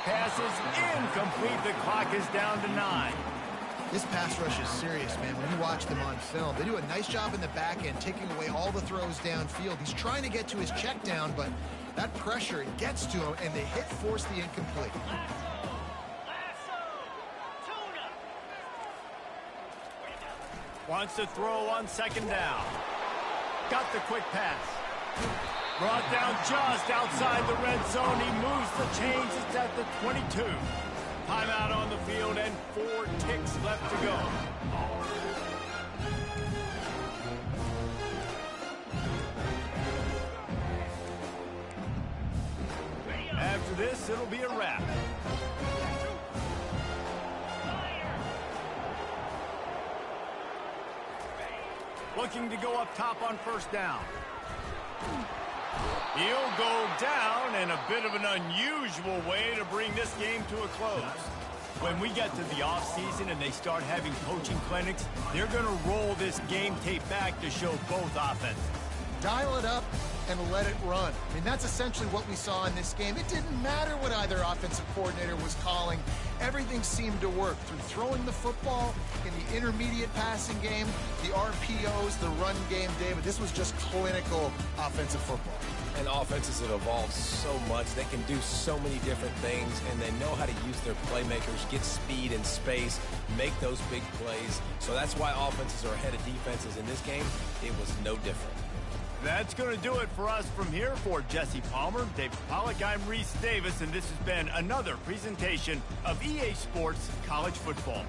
Pass is incomplete. The clock is down to 9. This pass rush is serious, man. When you watch them on film, they do a nice job in the back end, taking away all the throws downfield. He's trying to get to his check down, but that pressure, it gets to him, and the hit forced the incomplete. Wants to throw on second down. Got the quick pass. Brought down just outside the red zone. He moves the chains. It's at the 22. Timeout on the field and 4 ticks left to go. After this, it'll be a wrap. Looking to go up top on first down. He'll go down in a bit of an unusual way to bring this game to a close. When we get to the offseason and they start having coaching clinics, they're going to roll this game tape back to show both offenses. Dial it up and let it run. I mean, that's essentially what we saw in this game. It didn't matter what either offensive coordinator was calling. Everything seemed to work through throwing the football in the intermediate passing game, the RPOs, the run game, David. This was just clinical offensive football. And offenses have evolved so much. They can do so many different things, and they know how to use their playmakers, get speed and space, make those big plays. So that's why offenses are ahead of defenses in this game. It was no different. That's going to do it for us from here. For Jesse Palmer, David Pollack, I'm Reese Davis, and this has been another presentation of EA Sports College Football.